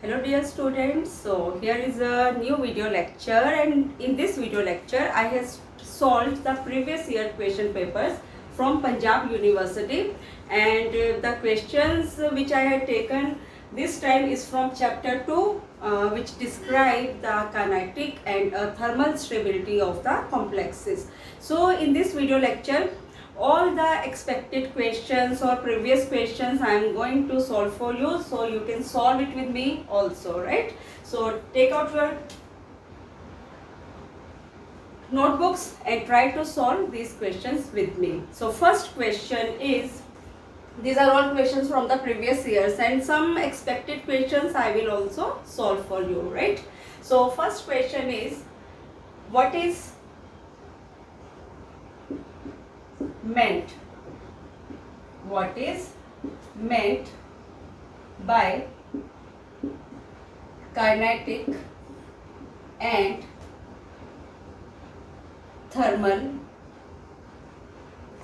Hello dear students, so here is a new video lecture, and in this video lecture I have solved the previous year question papers from Punjab University, and the questions which I had taken this time is from chapter 2, which describe the kinetic and thermal stability of the complexes. So in this video lecture all the expected questions or previous questions I am going to solve for you, so you can solve it with me also, right? So take out your notebooks and try to solve these questions with me. So first question is, these are all questions from the previous years and some expected questions I will also solve for you, right? So first question is, what is meant by kinetic and thermal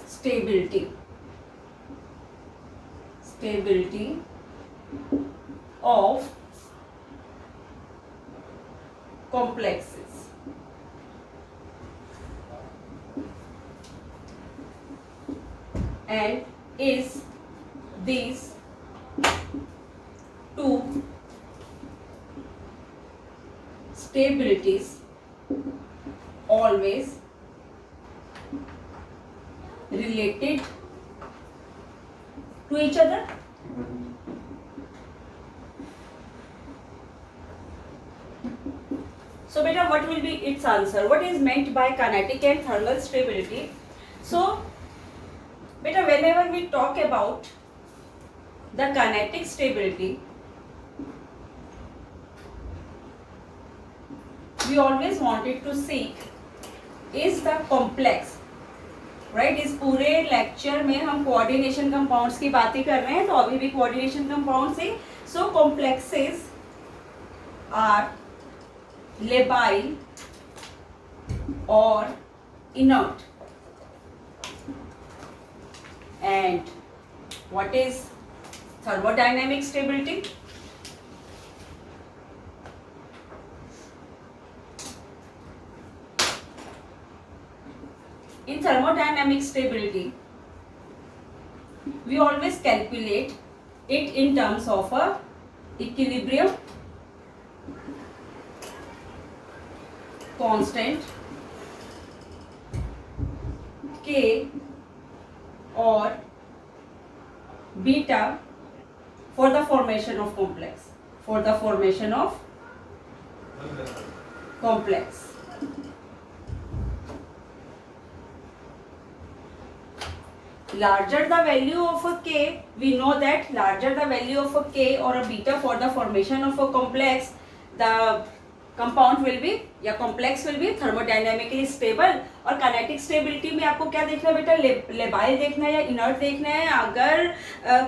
stability of complexes. And is these two stabilities always related to each other? So beta, what will be its answer? What is meant by kinetic and thermal stability? So beta, whenever we talk about the kinetic stability, we always wanted to seek is the complex, right? इस पूरे lecture में हम coordination compounds की बातें कर रहे हैं, तो अभी भी कोऑर्डिनेशन कंपाउंड से. So complexes are labile or inert. And what is thermodynamic stability? In thermodynamic stability, we always calculate it in terms of a equilibrium constant K or beta for the formation of complex. Larger the value of a K, we know that larger the value of a K or a beta for the formation of a complex, the compound will be या complex will be thermodynamically stable. और kinetic stability में आपको क्या देखना है बेटा? labile देखना है या inert देखना है. अगर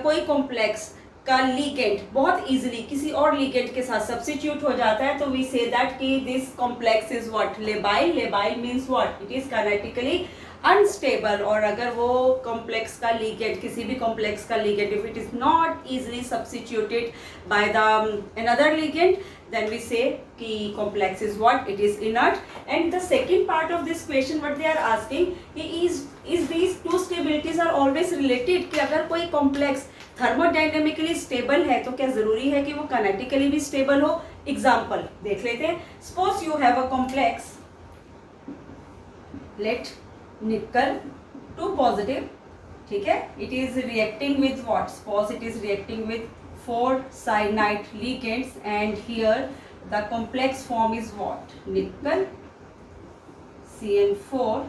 कोई complex का ligand बहुत easily किसी और ligand के साथ substitute हो जाता है, तो we say that कि this complex is what? labile means what? It is kinetically unstable. और अगर वो complex का ligand, किसी भी complex का ligand, if it is not easily substituted by the another ligand, then we say कि complex is what? It is inert. And the second part of this question, what they are asking is these two stabilities are always related, कि अगर कोई complex thermodynamically stable है, तो क्या जरूरी है कि वो kinetically भी stable हो? Example देख लेते हैं. Suppose you have a complex, let nickel 2 positive, ठीक है? It is reacting with what? Suppose it is reacting with 4 cyanide ligands, and here the complex form is what? Nickel CN4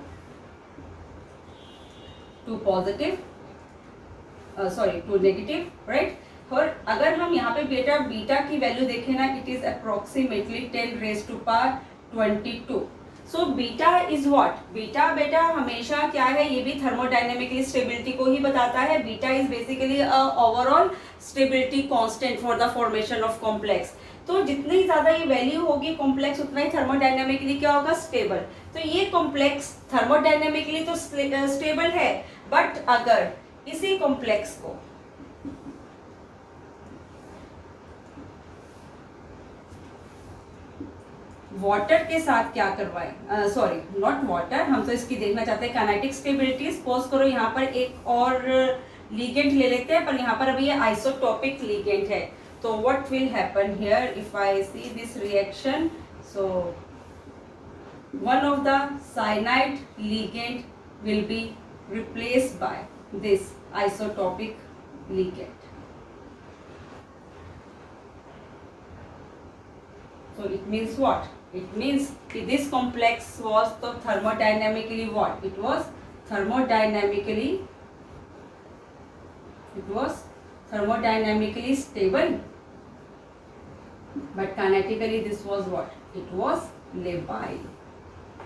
2 positive, 2 negative, right? और अगर हम यहाँ पे beta की value देखें ना, it is approximately 10 raised to power 22. So beta is what? Beta बेटा हमेशा क्या है? ये भी थर्मोडायनेमिकली स्टेबिलिटी को ही बताता है. Beta is basically overall stability constant for the formation of complex. तो जितनी ज्यादा ये वैल्यू होगी कॉम्प्लेक्स, उतना ही थर्मोडायनेमिकली क्या होगा? स्टेबल. तो ये कॉम्प्लेक्स थर्मोडायनेमिकली तो स्टेबल है, बट अगर इसी कॉम्प्लेक्स को वाटर के साथ क्या करवाएं, सॉरी नॉट वाटर, हम तो इसकी देखना चाहते हैं काइनेटिक स्टेबिलिटी। सपोज करो यहाँ पर एक और लिगेंड ले लेते हैं, पर यहाँ पर अभी ये आइसोटॉपिक लिगेंड है। तो what will happen here if I see this reaction? So one of the cyanide ligand will be replaced by this isotopic ligand. So it means what? It means that this complex was the thermodynamically what? It was thermodynamically stable, but kinetically this was what? It was labile.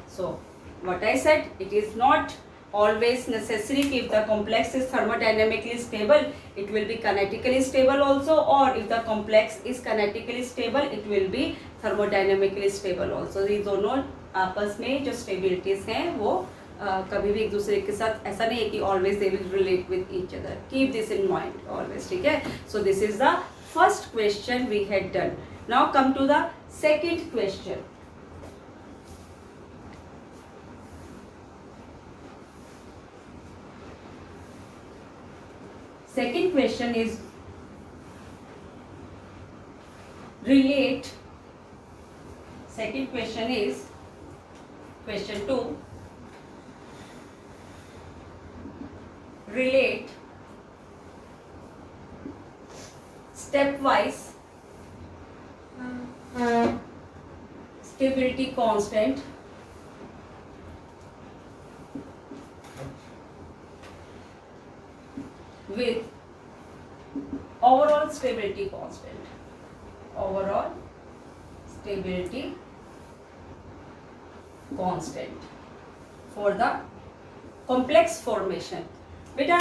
So what I said, it is not always necessary if the complex is thermodynamically stable, it will be kinetically stable also, or if the complex is kinetically stable, it will be thermodynamically stable also. ये दोनों आपस में जो stabilities हैं वो कभी भी एक दूसरे के साथ ऐसा नहीं है कि always they will relate with each other. Keep this in mind always, ठीक है? So this is the first question we had done. Now come to the second question. Second question is relate. Second question is question 2. Relate stepwise stability constant with overall stability constant. Overall stability constant for the complex formation. बेटा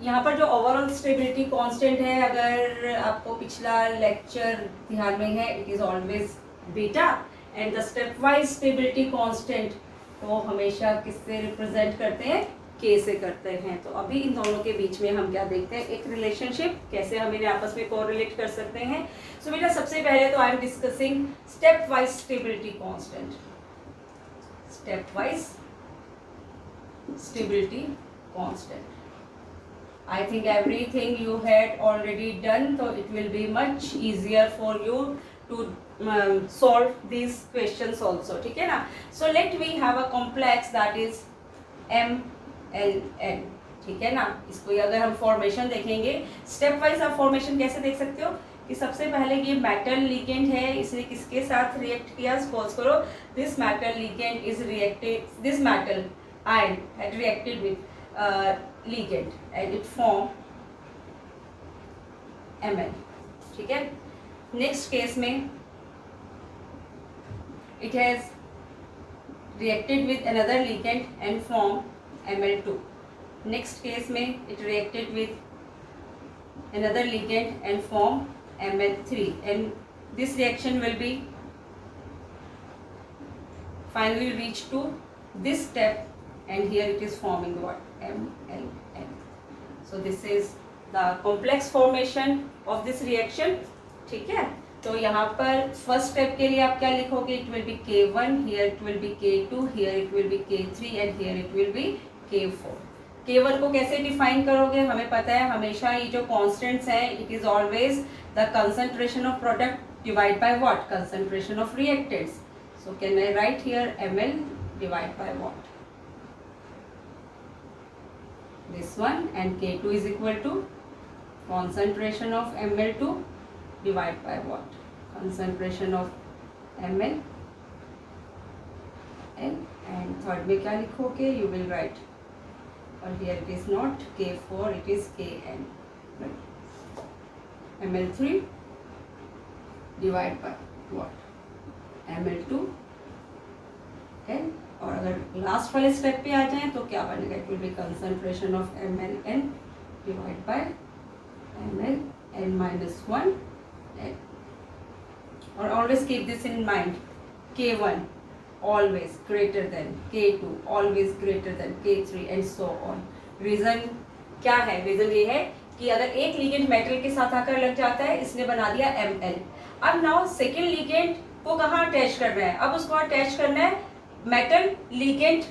यहाँ पर जो overall stability constant है, अगर आपको पिछला lecture ध्यान में है, it is always beta, and the step wise stability constant को हमेशा किससे रिप्रेजेंट करते हैं? के से करते हैं। तो अभी इन दोनों के बीच में हम क्या देखते हैं? एक रिलेशनशिप, कैसे हम इन्हें आपस में कोरिलेट कर सकते हैं। सो बेटा सबसे पहले तो I am discussing step wise stability constant. Step wise stability constant. I think everything you had already done, so it will be much easier for you to solve these questions also. ठीक है ना? So let we have a complex that is MLN. ठीक है ना? इसको अगर हम formation देखेंगे, स्टेप वाइज आप फॉर्मेशन कैसे देख सकते हो कि सबसे पहले ये मेटल लिगेंड है, इसने किसके साथ रिएक्ट किया? सपोज करो this metal ligand is reacted, this metal ion had reacted with ligand and it formed Ml. ठीक है? नेक्स्ट केस में it has reacted with another ligand and formed Ml2. Next case में it reacted with another ligand and formed Ml3, and this reaction will be finally reach to this step, and here it is forming what? MLN. So this is the complex formation of this reaction. ठीक है? तो यहाँ पर first step के लिए आप क्या लिखोगे? It will be K1, here it will be K2, here it will be K3 and here it will be K4. K1 को कैसे डिफाइन करोगे? हमें पता है हमेशा ये जो कॉन्स्टेंट्स हैं, it is always the concentration of product divide by what? Concentration of reactants. So can I right here Ml divide by what? This one, and K2 is equal to concentration of Ml2 divided by what? Concentration of Ml. And third में क्या लिखोगे? You will write, or here it is not K4, it is Kn. Ml3 divided by what? Ml2 N. और अगर last वाले step पे आ जाएं तो क्या बनेगा? It will be concentration of MlN divide by MlN-1 N. और always keep this in mind, K1 always greater than K2, always greater than K3 and so on. Reason क्या है? रीजन ये है कि अगर एक लिगेंड मेटल के साथ आकर लग जाता है, इसने बना दिया Ml. अब नाउ सेकेंड लिगेंड को कहाँ अटैच करना है? अब उसको अटैच करना है मेटल लिगेंड,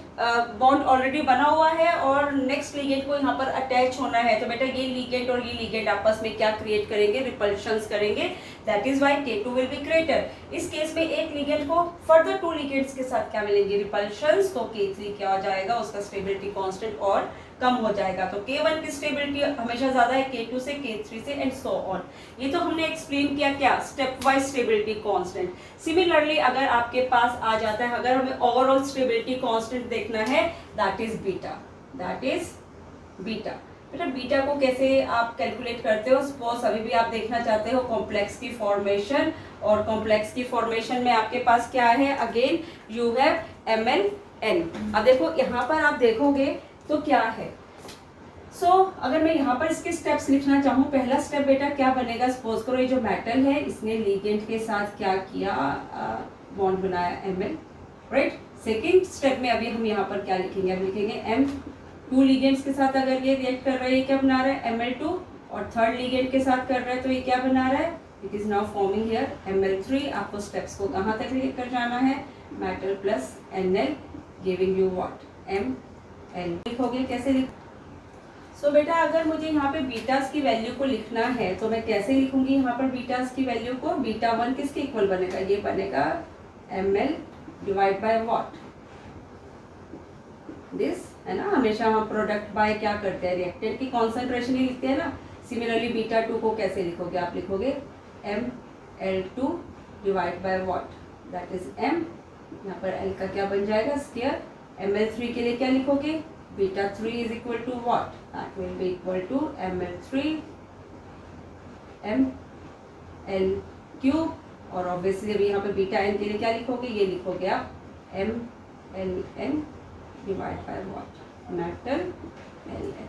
बॉन्ड ऑलरेडी बना हुआ है और नेक्स्ट लिगेंड को यहाँ पर अटैच होना है। तो बेटा ये लिगेंड और ये लिगेंड आपस में क्या क्रिएट करेंगे? रिपल्शंस करेंगे। That is why K2 will be greater. इस केस में एक लिगेंड को फर्दर 2 लिगेंड्स के साथ क्या मिलेंगे? रिपल्शंस। तो K3 क्या हो जाएगा? उसका स्टेबिलिटी कांस्टेंट और कम हो जाएगा। तो K1 की स्टेबिलिटी हमेशा ज्यादा है K2 से, K3 से एंड सो ऑन। ये तो हमने एक्सप्लेन किया क्या? Step wise stability constant. Similarly अगर आपके पास आ जाता है, अगर हमें ओवरऑल स्टेबिलिटी कांस्टेंट देखना है, that is beta. That is beta. बेटा बीटा को कैसे आप कैलकुलेट करते हो? सपोज अभी भी आप देखना चाहते हो कॉम्प्लेक्स की फॉर्मेशन, और कॉम्प्लेक्स की फॉर्मेशन में आपके पास क्या है? Again you have MnN। अब देखो यहाँ पर आप देखोगे तो क्या है? अगर मैं यहाँ पर इसके स्टेप्स लिखना चाहूँ, पहला स्टेप बेटा क्या बनेगा? सपोज करो ये जो मेटल है इसने लिगेंड के साथ क्या किया? बॉन्ड बनाया Mn, राइट। सेकेंड स्टेप में अभी हम यहाँ पर क्या लिखेंगे? अब लिखेंगे M2 लिगेंड्स के साथ अगर ये रिएक्ट कर रहा है, ये क्या बना रहा है? Ml2। और थर्ड लिगेंड के साथ कर रहा है तो ये क्या बना रहा है? It is now forming here Ml3। आपको स्टेप्स को कहाँ तक लेकर जाना है? Metal plus Nl giving you what? Ml। लिखोगे कैसे लिख? बेटा अगर मुझे यहाँ पे बीटास की वैल्यू को लिखना है तो मैं कैसे लिखूंगी यहाँ पर बीटास की वैल्यू को? बीटा 1 किसके इक्वल बनेगा? ये बनेगा Ml divide by what? This, है ना। हमेशा हम प्रोडक्ट बाय क्या करते हैं? रिएक्टेंट की कॉन्सेंट्रेशन ही लिखते हैं ना। सिमिलरली बीटा 2 को कैसे लिखोगे? आप लिखोगे Ml2 divide by what? That is M। यहाँ पर L का क्या बन जाएगा? स्क्वायर। Ml3 के लिए क्या लिखोगे? Beta 3 is equal to what? That will be equal to Ml3 Ml cube। और ऑब्वियसली अभी यहाँ पे बीटा n के लिए क्या लिखोगे? ये लिखोगे आप MLn divide by what? Metal Ln,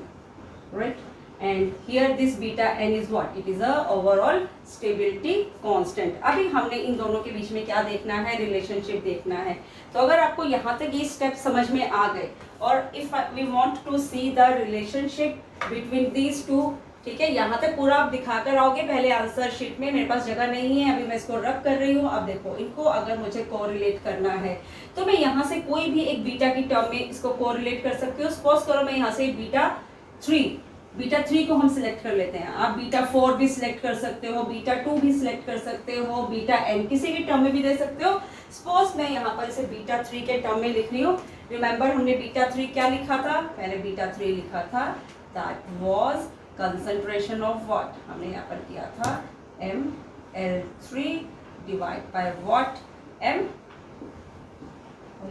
right. And here this beta n is what? It is a overall stability constant. अभी हमने इन दोनों के बीच में क्या देखना है? रिलेशनशिप देखना है। तो अगर आपको यहाँ तक ये स्टेप समझ में आ गए, और if we want to see the relationship between these two, ठीक है, यहाँ तक पूरा आप दिखाकर आओगे पहले आंसर शीट में। मेरे पास जगह नहीं है, अभी मैं इसको रब कर रही हूँ। अब देखो इनको अगर मुझे कोरिलेट करना है तो मैं यहाँ से कोई भी एक बीटा की टर्म में इसको कोरिलेट कर सकती हूँ। सपोज करो मैं यहाँ से बीटा 3 को हम सिलेक्ट कर लेते हैं। आप बीटा 4 भी सिलेक्ट कर सकते हो, बीटा 2 भी सिलेक्ट कर सकते हो, बीटा n किसी भी टर्म में भी दे सकते हो। सपोज मैं यहाँ पर इसे बीटा 3 के टर्म में लिख रही हूँ। रिमेंबर हमने बीटा 3 क्या लिखा था? मैंने बीटा 3 लिखा था that was concentration of what? हमने यहाँ पर किया था Ml3 divide by what? M।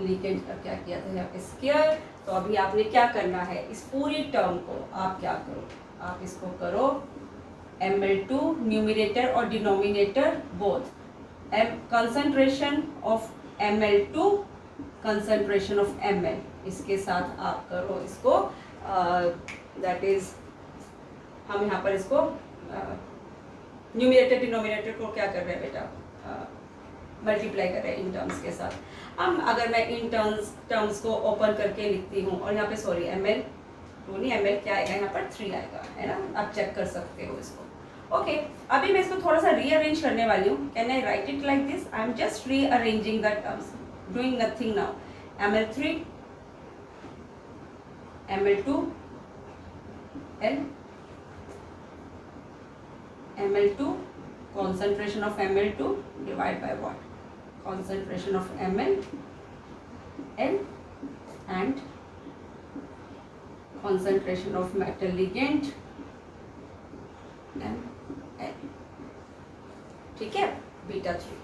Ligand का क्या किया था यहाँ पे? स्क्वायर। तो अभी आपने क्या करना है? इस पूरी टर्म को आप क्या करो? आप इसको करो Ml2 न्यूमरेटर और denominator both. Concentration of Ml2 concentration of Ml, इसके साथ आप करो इसको दैट इज हम यहाँ पर इसको न्यूमरेटर डिनोमिनेटर को क्या कर रहे हैं बेटा? मल्टीप्लाई कर रहे हैं इन टर्म्स के साथ। अब अगर मैं इन टर्म्स को ओपन करके लिखती हूँ, और यहाँ पे सॉरी Ml2 नहीं, Ml क्या आएगा यहाँ पर? 3 आएगा, है ना। आप चेक कर सकते हो इसको। ओके, अभी मैं इसको थोड़ा सा रीअरेंज करने वाली हूँ। Can I right it like this? I am just rearranging the terms, doing nothing now. Ml3 Ml2 L Ml2 concentration of Ml2 divide by what? Concentration of Ml L and concentration of metal ligand Ml। ठीक है, beta 3।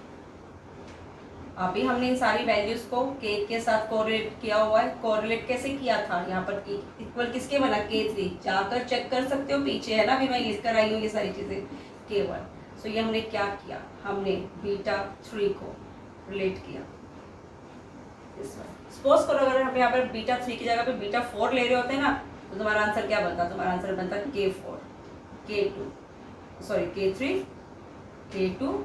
अभी हमने इन सारी values को K के साथ correlate किया हुआ है। कोरिलेट कैसे किया था? यहाँ पर इक्वल किसके बना? K3। जाकर चेक कर सकते हो, पीछे है ना, अभी मैं लिख कर आई हूँ ये सारी चीजें। K1। सो ये हमने क्या किया? हमने बीटा 3 को रिलेट किया। सपोज करो अगर हम यहाँ पर बीटा 3 की जगह पे बीटा 4 ले रहे होते हैं ना, तो तुम्हारा आंसर क्या बनता? तुम्हारा आंसर बनता K4, K2, sorry K3, K2,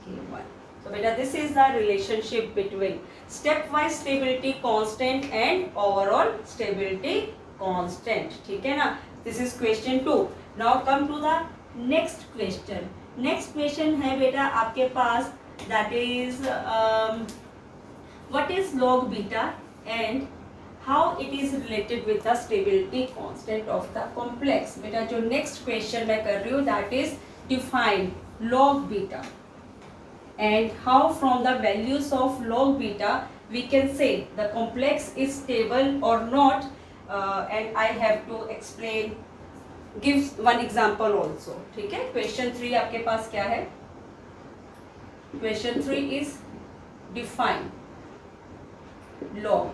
K1। So beta, this is the relationship between stepwise stability constant and overall stability constant। ठीक है ना? This is question 2। Now come to the next question। Next question है बेटा आपके पास that is what is log beta and how it is related with the stability constant of the complex. बेटा जो next question मैं कर रही हूँ that is define log beta and how from the values of log beta we can say the complex is stable or not, and I have to explain give one example also. ठीक है, question 3 आपके पास क्या है? Question 3 is define log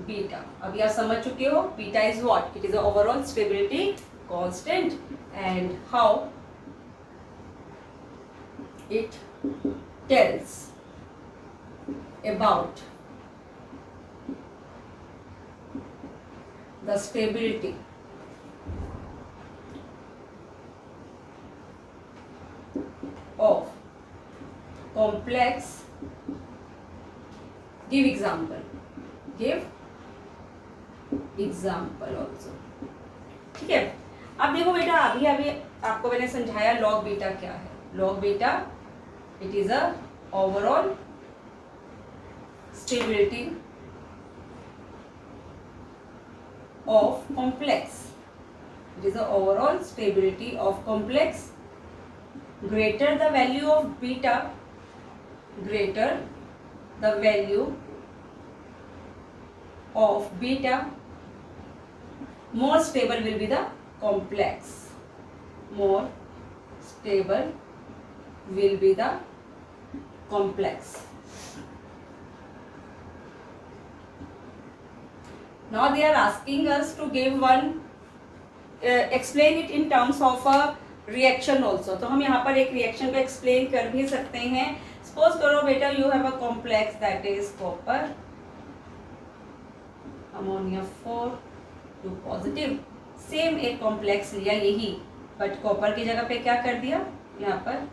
beta. अभी आप समझ चुके हो beta is what? It is the overall stability constant and how it tells about the stability of complex. Give example. Give example also. ठीक है, अब देखो बेटा अभी अभी आपको मैंने समझाया log बीटा क्या है. log beta it is a overall stability of complex. It is the overall stability of complex. Greater the value of beta, greater the value of beta, more stable will be the complex. More stable will be the complex. Now they are asking us to give one explain it in terms of a reaction also. तो हम यहाँ पर एक reaction को explain कर भी सकते हैं. Suppose करो बेटा you have a complex that is copper ammonia 4 2 positive. Same एक complex लिया यही, but copper की जगह पे क्या कर दिया, यहाँ पर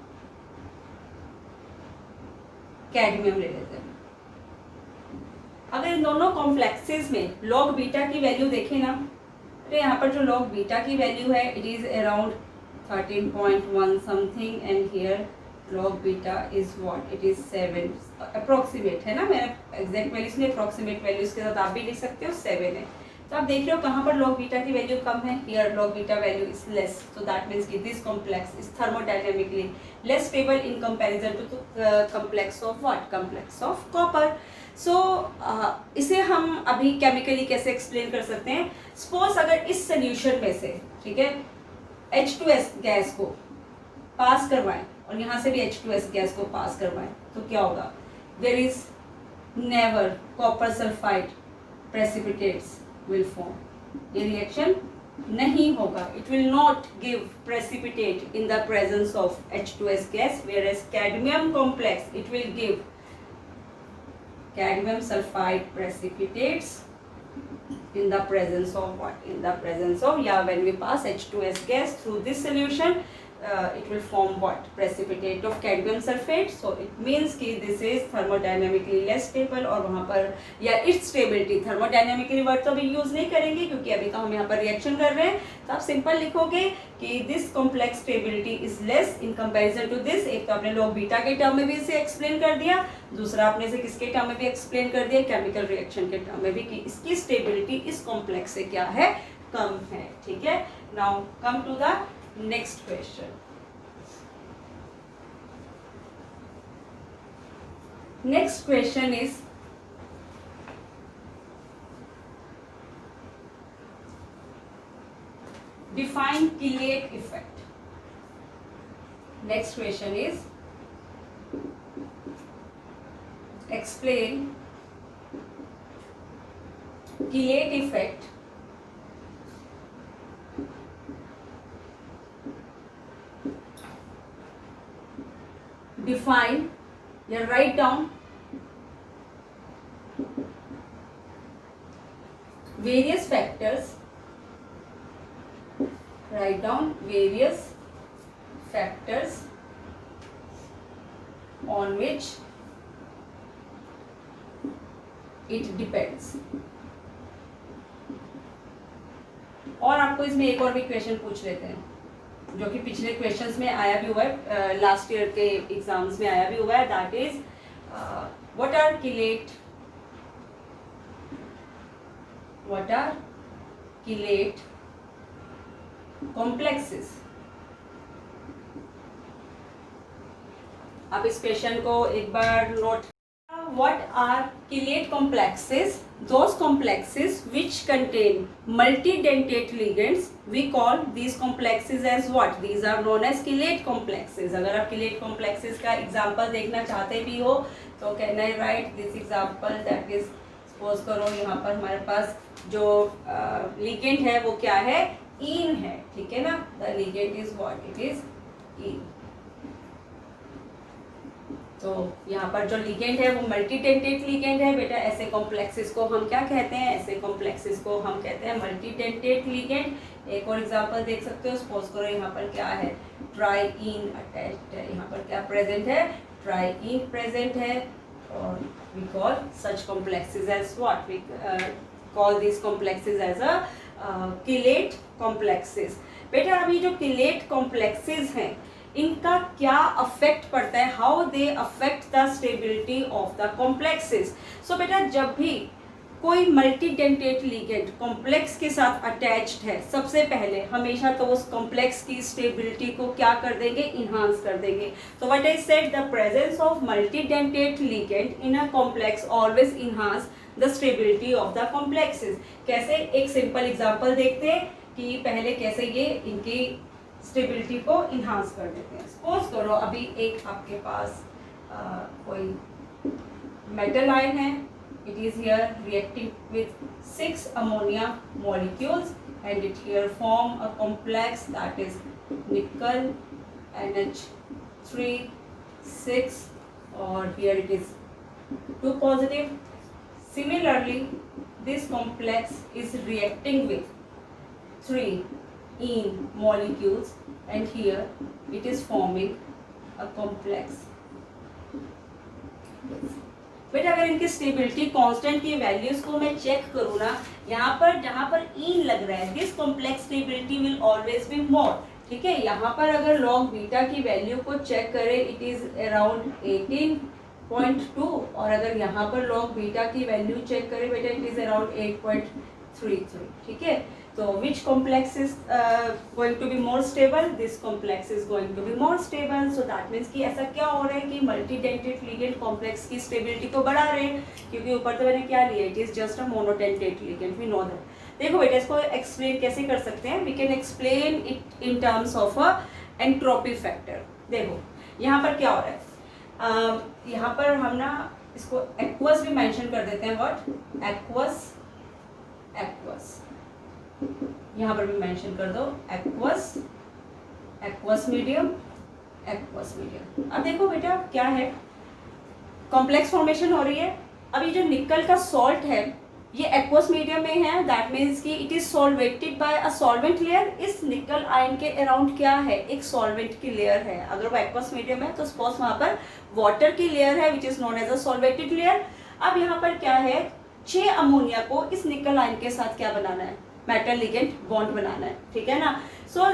कैडमियम ले लेते हैं. अगर इन दोनों कॉम्प्लेक्सेस में log बीटा की वैल्यू देखें ना, तो यहाँ पर जो log बीटा की वैल्यू है it is around 13.1 something and here log beta is what, it is 7 approximate है ना. मैंने एग्जैक्ट वैल्यूज नहीं, अप्रोक्सीमेट वैल्यूज के साथ आप भी लिख सकते हो 7 है. तो आप देख रहे हो कहाँ पर log बीटा की वैल्यू कम है, here log beta value is less. So that means कि this complex is thermodynamically less stable in comparison to complex of what, complex of copper. So इसे हम अभी केमिकली कैसे एक्सप्लेन कर सकते हैं. सपोज अगर इस सोल्यूशन में से, ठीक है, H2S गैस को पास करवाएं और यहाँ से भी H2S गैस को पास करवाएं तो क्या होगा, there is never copper sulphide precipitates will form. ये रिएक्शन नहीं होगा. It will not give precipitate in the presence of H2S gas, whereas cadmium complex it will give cadmium sulfide precipitates in the presence of what, in the presence of, yeah, when we pass H2S gas through this solution, it will form what, precipitate of cadmium sulfate. So it means कि this is thermodynamically less stable. और वहाँ पर या its stability, thermodynamically word तो अभी use नहीं करेंगे क्योंकि अभी तो हम यहाँ पर रिएक्शन कर रहे हैं. तो आप सिंपल लिखोगे कि this complex stability is less in comparison to this. एक तो आपने log बीटा के टर्म में भी इसे एक्सप्लेन कर दिया, दूसरा आपने इसे किसके टर्म में भी एक्सप्लेन कर दिया, केमिकल रिएक्शन के टर्म में भी, कि इसकी स्टेबिलिटी इस कॉम्प्लेक्स से क्या है, कम है. ठीक है, now come to the next question. Next question is define Killick effect. Next question is explain Killick effect define या write down various factors, write down various factors on which it depends. और आपको इसमें एक और भी question पूछ लेते हैं. जो कि पिछले क्वेश्चंस में आया भी हुआ है, लास्ट ईयर के एग्जाम्स में आया भी हुआ है, that is what are chelate complexes. आप इस क्वेश्चन को एक बार नोट। What are chelate complexes? Those complexes which contain multidentate ligands, we call these complexes as what? These are known as chelate complexes. अगर आप chelate complexes का example देखना चाहते भी हो तो can I write this example? That is, suppose करो यहाँ पर हमारे पास जो ligand है वो क्या है? इन है, ठीक है ना? The ligand is what? It is इन। तो यहाँ पर जो लिगेंड है वो मल्टीडेंटेट लिगेंड है बेटा। ऐसे कॉम्प्लेक्सेस को हम क्या कहते हैं? ऐसे कॉम्प्लेक्सेस को हम कहते हैं मल्टीडेंटेट लिगेंड। एक और एग्जांपल देख सकते हो, सपोज करो यहाँ पर क्या है? ट्राइइन अटैच्ड है, यहाँ पर क्या प्रेजेंट है? ट्राइइन प्रेजेंट है, और we call such complexes as what? We call this complexes as a chelate complexes. बेटा अभी जो चेलेट कॉम्प्लेक्सेस हैं इनका क्या अफेक्ट पड़ता है? How they affect the stability of the complexes. So बेटा जब भी कोई मल्टीडेंटेट लिगेंड कॉम्प्लेक्स के साथ अटैच्ड है, सबसे पहले हमेशा तो उस कॉम्प्लेक्स की स्टेबिलिटी को क्या कर देंगे? इन्हांस कर देंगे। तो what I said, the presence of multidentate ligand in a complex always enhance the stability of the complexes. कैसे? एक सिंपल एग्जांपल देखते हैं कि पहले कैसे ये इनकी स्टेबिलिटी को इन्हांस कर देते हैं। सपोज करो अभी एक आपके पास कोई मेटल आयन है, it is here reacting with 6 ammonia molecules and it here form a complex that is निकल NH3 6 और here it is 2 positive. Similarly, this complex is reacting with 3 ene molecules and here it is forming a complex. बेटा अगर इनकी stability constant की values को मैं check करूँ ना, यहाँ पर जहाँ पर इन लग रहा है this complex stability will always be मोर, ठीक है। यहाँ पर अगर लॉग बीटा की वैल्यू को चेक करें इट इज अराउंड 18.2 और अगर यहाँ पर लॉग बीटा की वैल्यू चेक करें बेटा इट इज अराउंड 8.33, ठीक है। So which complex is going to be more stable? This complex is going to be more stable. So that means कि ऐसा क्या हो रहा है कि multidentate ligand complex की stability को बढ़ा रहे हैं, क्योंकि ऊपर तो मैंने क्या लिया? It is just a monodentate ligand. We know that. देखो बेटा इसको explain कैसे कर सकते हैं? We can explain it in terms of a entropy factor. देखो यहाँ पर क्या हो रहा है? यहाँ पर हम ना इसको aqueous भी mention कर देते हैं. What? Aqueous. यहाँ पर भी मेंशन कर दो एक्वस मीडियम. अब देखो बेटा क्या है, कॉम्प्लेक्स फॉर्मेशन हो रही है. अब ये जो निकल का सॉल्ट है ये एक्वस मीडियम में है, दैट मीन्स कि it is solvated by a solvent layer. इस निकल आयन के अराउंड क्या है? एक सॉल्वेंट की लेयर है. अगर वो एक्वस मीडियम है तो सपोज वहाँ पर वाटर की लेयर है which is known as a solvated layer. अब यहाँ पर क्या है, 6 अमोनिया को इस निकल आयन के साथ क्या बनाना है? मेटल लिगेंड बॉन्ड बनाना है, ठीक है ना. सो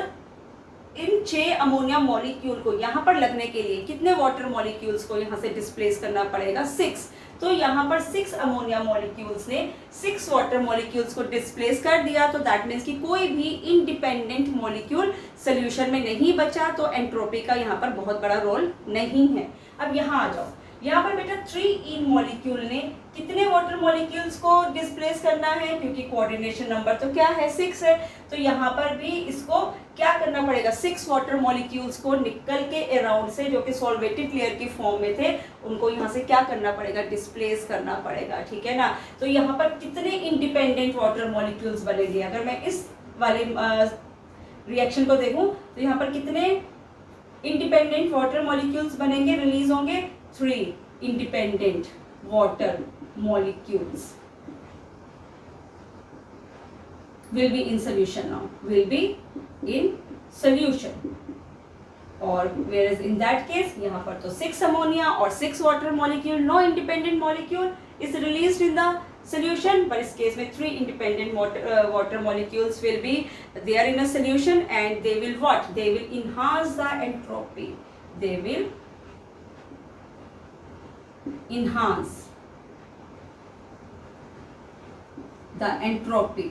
इन 6 अमोनिया मॉलिक्यूल को यहाँ पर लगने के लिए कितने वाटर मॉलिक्यूल्स को यहाँ से डिस्प्लेस करना पड़ेगा? 6. तो यहाँ पर 6 अमोनिया मॉलिक्यूल्स ने 6 वाटर मॉलिक्यूल्स को डिस्प्लेस कर दिया. तो दैट मीन्स कि कोई भी इंडिपेंडेंट मॉलिक्यूल सोल्यूशन में नहीं बचा. तो एंट्रोपी का यहाँ पर बहुत बड़ा रोल नहीं है. अब यहाँ आ जाओ, यहाँ पर बेटा 3 इन मॉलिक्यूल ने कितने वाटर मॉलिक्यूल्स को डिस्प्लेस करना है? क्योंकि कोऑर्डिनेशन नंबर तो क्या है? 6 है. तो यहाँ पर भी इसको क्या करना पड़ेगा? 6 वाटर मॉलिक्यूल्स को निकल के अराउंड से जो कि सॉल्वेटेड लेयर की फॉर्म में थे उनको यहाँ से क्या करना पड़ेगा? डिस्प्लेस करना पड़ेगा, ठीक है ना. तो यहाँ पर कितने इंडिपेंडेंट वाटर मॉलिक्यूल्स बनेंगे? अगर मैं इस वाले रिएक्शन को देखूं तो यहाँ पर कितने इंडिपेंडेंट वाटर मॉलिक्यूल्स बनेंगे, रिलीज होंगे? 3 independent water molecules will be in solution now, will be in solution. और whereas in that case यहाँ पर तो 6 ammonia और 6 water molecule, no independent molecule is released in the solution, but इस case में 3 independent water molecules will be there in a solution and they will what? They will enhance the entropy. They will enhance the entropy.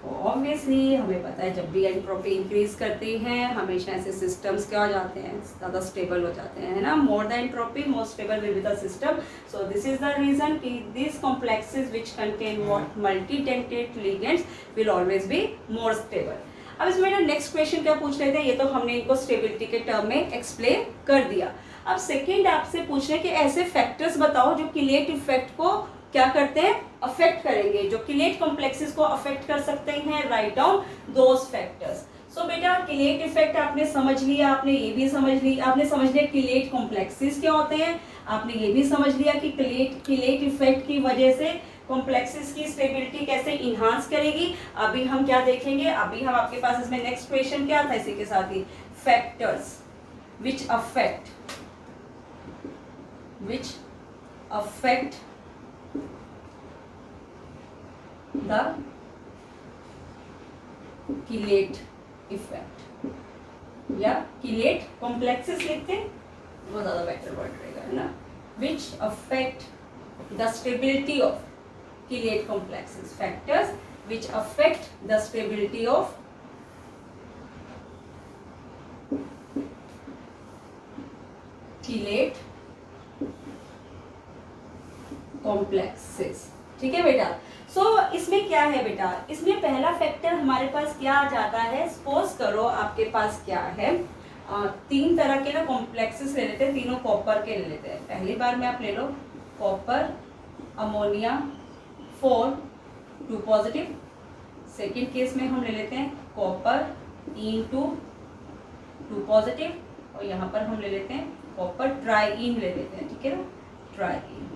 Obviously हमें पता है जब भी entropy increase करती हैं हमेशा ऐसे सिस्टम्स क्या हो जाते हैं, ज़्यादा स्टेबल हो जाते हैं, है ना. More the entropy more stable will be the system. So this is the reason कि this complexes which contain what multidentate ligands will always be more stable. अब इसमें ना नेक्स्ट क्वेश्चन क्या पूछ रहे थे, ये तो हमने इनको स्टेबिलिटी के टर्म में एक्सप्लेन कर दिया. अब सेकेंड आपसे पूछ रहे कि ऐसे फैक्टर्स बताओ जो किलेट इफेक्ट को क्या करते हैं, अफेक्ट करेंगे, जो किलेट कॉम्प्लेक्सेस को अफेक्ट कर सकते हैं. Write down those factors. So बेटा किलेट इफेक्ट आपने समझ लिया, आपने ये भी समझ लिया, आपने समझ लिया किलेट कॉम्प्लेक्सेस क्या होते हैं, आपने ये भी समझ लिया कि किलेट इफेक्ट की वजह से कॉम्प्लेक्सेस की स्टेबिलिटी कैसे इन्हांस करेगी. अभी हम क्या देखेंगे, अभी हम आपके पास इसमें नेक्स्ट क्वेश्चन क्या था इसी के साथ ही, factors which affect the chelate effect या किलेट कॉम्प्लेक्सेस लिखते हैं वो ज्यादा बेटर वर्ड रहेगा, है ना. Which affect the stability of chelate complexes. Factors which affect the stability of chelate complexes. ठीक है बेटा. सो इसमें क्या है बेटा, इसमें पहला फैक्टर हमारे पास क्या आ जाता है, सपोज करो आपके पास क्या है, 3 तरह के ना कॉम्प्लेक्सेस ले लेते हैं, तीनों कॉपर के ले लेते हैं. पहली बार में आप ले लो copper ammonia 4 2 positive. Second case में हम ले लेते हैं कॉपर इन 2 पॉजिटिव और यहाँ पर हम ले लेते हैं कॉपर ट्राईइन ले लेते हैं. ठीक है ना, ट्राईइन.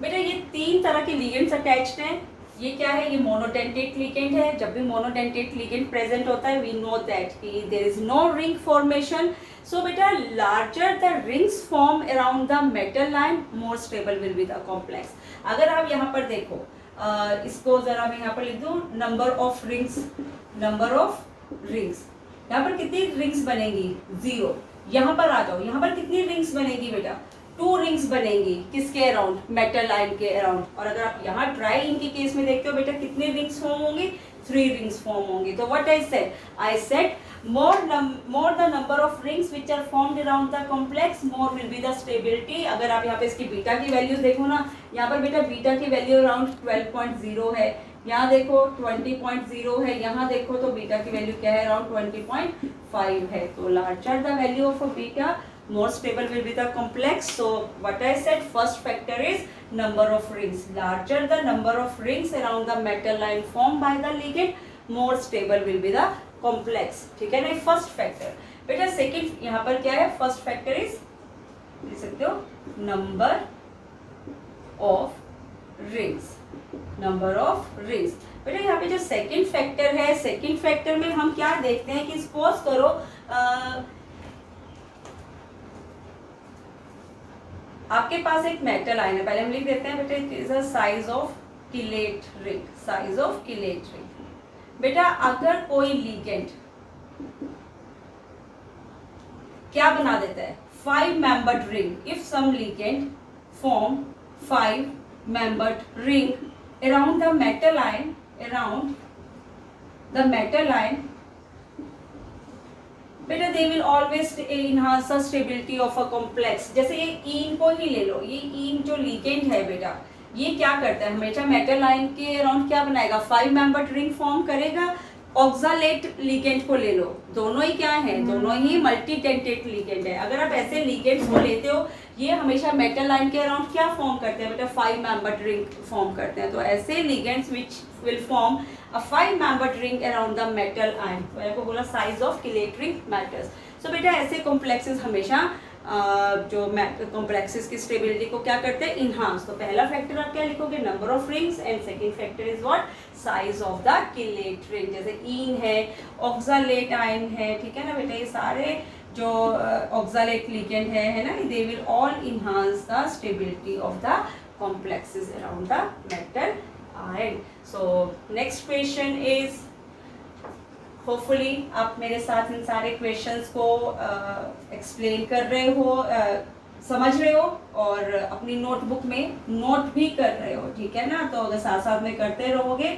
बेटा ये 3 तरह के लिगेंड्स अटैच्ड हैं. ये क्या है, ये मोनोडेंटेट लिगेंड है. जब भी मोनोडेंटेट लिगेंड प्रेजेंट होता है वी नो दैट कि there is no ring formation. So बेटा larger the rings form around the metal line more stable will be the complex. अगर आप यहाँ पर देखो इसको जरा मैं यहाँ पर लिख दूँ, नंबर ऑफ रिंग्स यहाँ पर कितनी रिंग्स बनेगी, 0. यहाँ पर आ जाओ, यहाँ पर कितनी रिंग्स बनेगी बेटा, 2 रिंग्स बनेगी. किसके अराउंड, मेटल लाइन के अराउंड. और अगर आप यहाँ ट्राईइन के केस में देखते हो बेटा कितने रिंग्स फॉर्म होंगी, 3 रिंग्स फॉर्म होंगी. तो what I said more the number of rings which are formed around the complex more will be the stability. अगर आप यहाँ पे इसकी बीटा की वैल्यूज देखो ना, यहाँ पर बेटा बीटा की वैल्यू अराउंड 12.0 है, यहाँ देखो 20.0 है, यहाँ देखो तो बीटा की वैल्यू क्या है, अराउंड 20.5 है. तो larger the value of beta more stable will be the complex. So what I said, first factor is number of rings. Larger the number of rings around the metal line formed by the ligand, more stable will be the complex. ठीक है ना, first factor. बेटा second यहाँ पर क्या है, first factor is लिख सकते हो नंबर ऑफ रिंग्स. बेटा यहाँ पे जो सेकंड फैक्टर है, सेकंड फैक्टर में हम क्या देखते हैं कि सपोज करो आपके पास एक मेटल आयन है, पहले हम लिख देते हैं बेटा it is a size of chelate ring. बेटा अगर कोई लिगेंड क्या बना देता है, 5 membered ring. If some ligand form 5 membered ring around the metal ion, बेटा they will always enhance the stability of a complex. जैसे ये ईन को ही ले लो, ये ईन जो लिगेंड है बेटा ये क्या करता है, हमेशा मेटल लाइन के अराउंड क्या बनाएगा, 5 मेंबर्ड रिंग फॉर्म करेगा. ऑक्सालेट लिगेंड को ले लो, दोनों ही क्या है, दोनों ही मल्टी टेंटेड लिगेंड है. अगर आप ऐसे लिगेंड्स को लेते हो ये हमेशा मेटल लाइन के अराउंड क्या फॉर्म करते हैं बेटा, 5 मेंबर्ड रिंग फॉर्म करते हैं. तो ऐसे ligands which will form a 5 membered ring around the metal ion. मैंने को बोला size of chelating ring matters. So बेटा ऐसे कॉम्प्लेक्सेस हमेशा जो कॉम्प्लेक्सेस की स्टेबिलिटी को क्या करते हैं, इनहांस. तो पहला फैक्टर आप क्या लिखोगे, number of rings, and second factor is what, size of the chelate ring. जैसे ईन है, ऑक्सालेट आयन है, ठीक है ना बेटा, ये सारे जो ऑक्सालेट लिगेंड है ना, they will all enhance the stability of the complexes around the metal ion. So next question is, hopefully आप मेरे साथ इन सारे क्वेश्चंस को एक्सप्लेन कर रहे हो, समझ रहे हो और अपनी नोटबुक में नोट भी कर रहे हो, ठीक है ना। तो अगर साथ साथ में करते रहोगे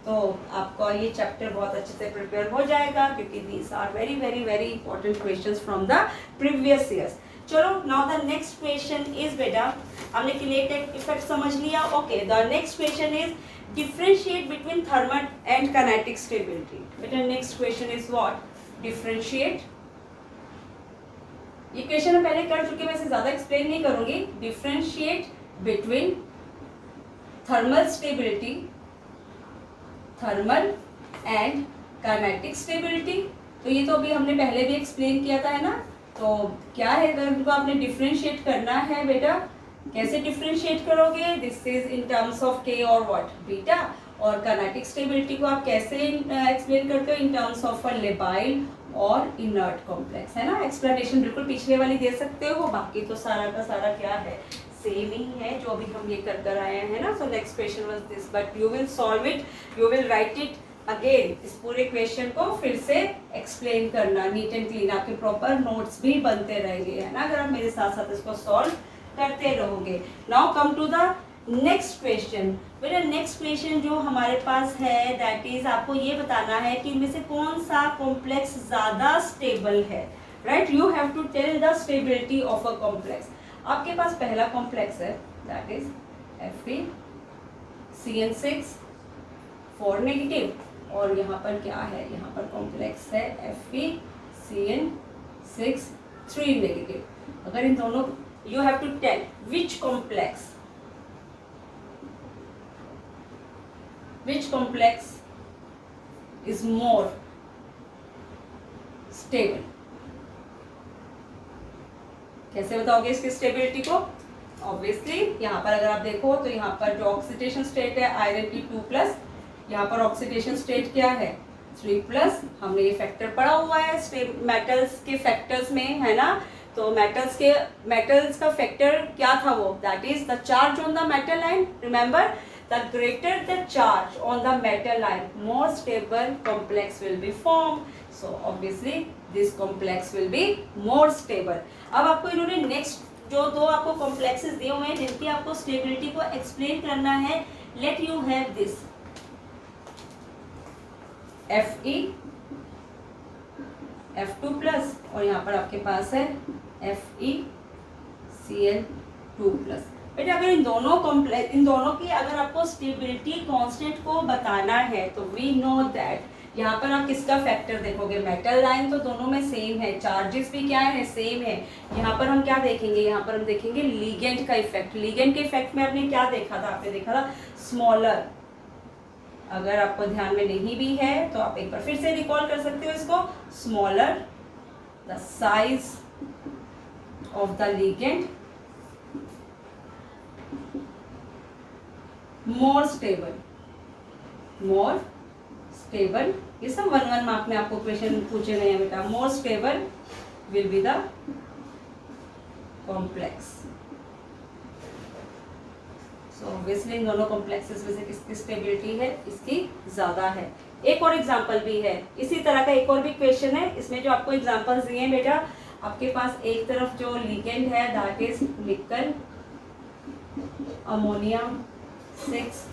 तो आपका ये चैप्टर बहुत अच्छे से प्रिपेयर हो जाएगा, क्योंकि these are very very very important questions from the previous years. चलो now the next question is, बेटा हमने किनेटिक इफेक्ट समझ लिया, okay. The next question is differentiate between thermal and kinetic stability. Beta next question is what? Differentiate. ये question हम पहले कर चुके, मैं इसे ज्यादा एक्सप्लेन नहीं करूंगी। Differentiate between thermal stability, thermal and kinetic stability. तो ये तो अभी हमने पहले भी एक्सप्लेन किया था, है ना। तो क्या है, अगर इनको आपने डिफरेंशिएट करना है बेटा, कैसे डिफरेंशिएट करोगे? This is in terms of के और व्हाट, बीटा। और काइनेटिक स्टेबिलिटी को आप कैसे एक्सप्लेन करते हो? In terms of a labile और इनर्ट कॉम्प्लेक्स, है ना। एक्सप्लेनेशन बिल्कुल पिछले वाली दे सकते हो, बाकी तो सारा का सारा क्या है, सेम ही है जो अभी हम ये कर आए हैं ना। So next question was this, but you will solve it, you will write it again. इस पूरे क्वेश्चन को फिर से एक्सप्लेन करना नीट एंड क्लीन, आपके प्रॉपर नोट्स भी बनते रहेंगे, है ना, अगर आप मेरे साथ साथ इसको सॉल्व करते रहोगे। Now come to the next question. बेटा नेक्स्ट क्वेश्चन जो हमारे पास है दैट इज, आपको ये बताना है कि इनमें से कौन सा कॉम्प्लेक्स ज्यादा स्टेबल है, right. You have to tell the stability of a complex. आपके पास पहला कॉम्प्लेक्स है दैट इज FeCN6 4 नेगेटिव, और यहाँ पर क्या है, यहाँ पर कॉम्प्लेक्स है FeCN6 3 नेगेटिव। अगर इन दोनों, you have to tell which complex is more stable. कैसे बताओगे इसकी स्टेबिलिटी को? ऑब्वियसली यहाँ पर अगर आप देखो तो यहाँ पर जो ऑक्सीडेशन स्टेट है आयरन की 2+, यहाँ पर ऑक्सीडेशन स्टेट क्या है 3+। हमने ये फैक्टर पढ़ा हुआ है मेटल्स के फैक्टर्स में, है ना। तो मेटल्स का फैक्टर क्या था वो, that is the charge on the metal line. Remember, the greater the charge on the metal line, more stable complex will be form. So obviously this complex will be more stable. अब आपको इन्होंने next जो दो आपको complexes दिए हुए हैं जिनकी आपको स्टेबिलिटी को एक्सप्लेन करना है, let you have this Fe(F2+) और यहाँ पर आपके पास है FeCN2+। बेटा अगर इन दोनों की अगर आपको स्टेबिलिटी कांस्टेंट को बताना है तो वी नो दैट यहाँ पर आप किसका फैक्टर देखोगे, मेटल लाइन तो दोनों में सेम है, चार्जेस भी क्या है, सेम है। यहाँ पर हम क्या देखेंगे, यहाँ पर हम देखेंगे लिगेंड का इफेक्ट। लिगेंड के इफेक्ट में आपने क्या देखा था, आपने देखा था स्मॉलर। अगर आपको ध्यान में नहीं भी है तो आप एक बार फिर से रिकॉल कर सकते हो इसको, smaller the size of the ligand, more stable. ये सब 1 मार्क में आपको क्वेश्चन पूछे गए हैं बेटा। More stable will be the complex. So obviously इन दोनों कॉम्प्लेक्सेस में से किसकी स्टेबिलिटी है, इसकी ज्यादा है। एक और एग्जांपल भी है इसी तरह का, एक और भी क्वेश्चन है। इसमें जो आपको एग्जांपल्स दिए हैं बेटा, आपके पास एक तरफ जो लिगेंड है दैट इज निकल अमोनियम 6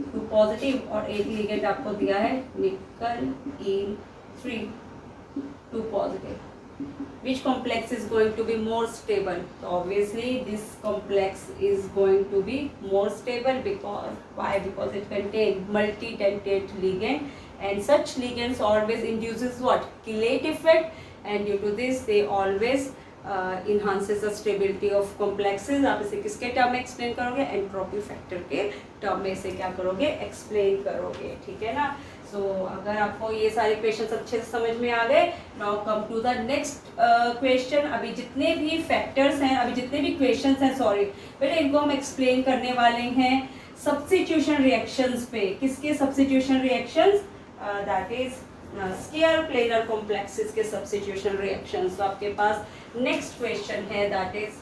2 पॉजिटिव, और एक लिगेंड आपको दिया है निकल इन 3 2 positive. Which complex is going to be more stable? So obviously this complex is going to be more stable because why? Because it contains multi-dentate ligand, and such ligands always induces what? Chelate effect, and due to this they always enhances the stability of complexes. आप इसे किसके term में explain करोगे, entropy factor के term में इसे क्या करोगे, एक्सप्लेन करोगे, ठीक है ना। सो अगर आपको ये सारे क्वेश्चन अच्छे से समझ में आ गए, now come to the next question. अभी जितने भी फैक्टर्स हैं, अभी जितने भी क्वेश्चंस हैं, सॉरी बेटा, इनको हम एक्सप्लेन करने वाले हैं सब्स्टिट्यूशन रिएक्शंस पे। किसके substitution reactions? That is square planar complexes के सब्स्टिट्यूशन रिएक्शंस। तो आपके पास नेक्स्ट क्वेश्चन है, that is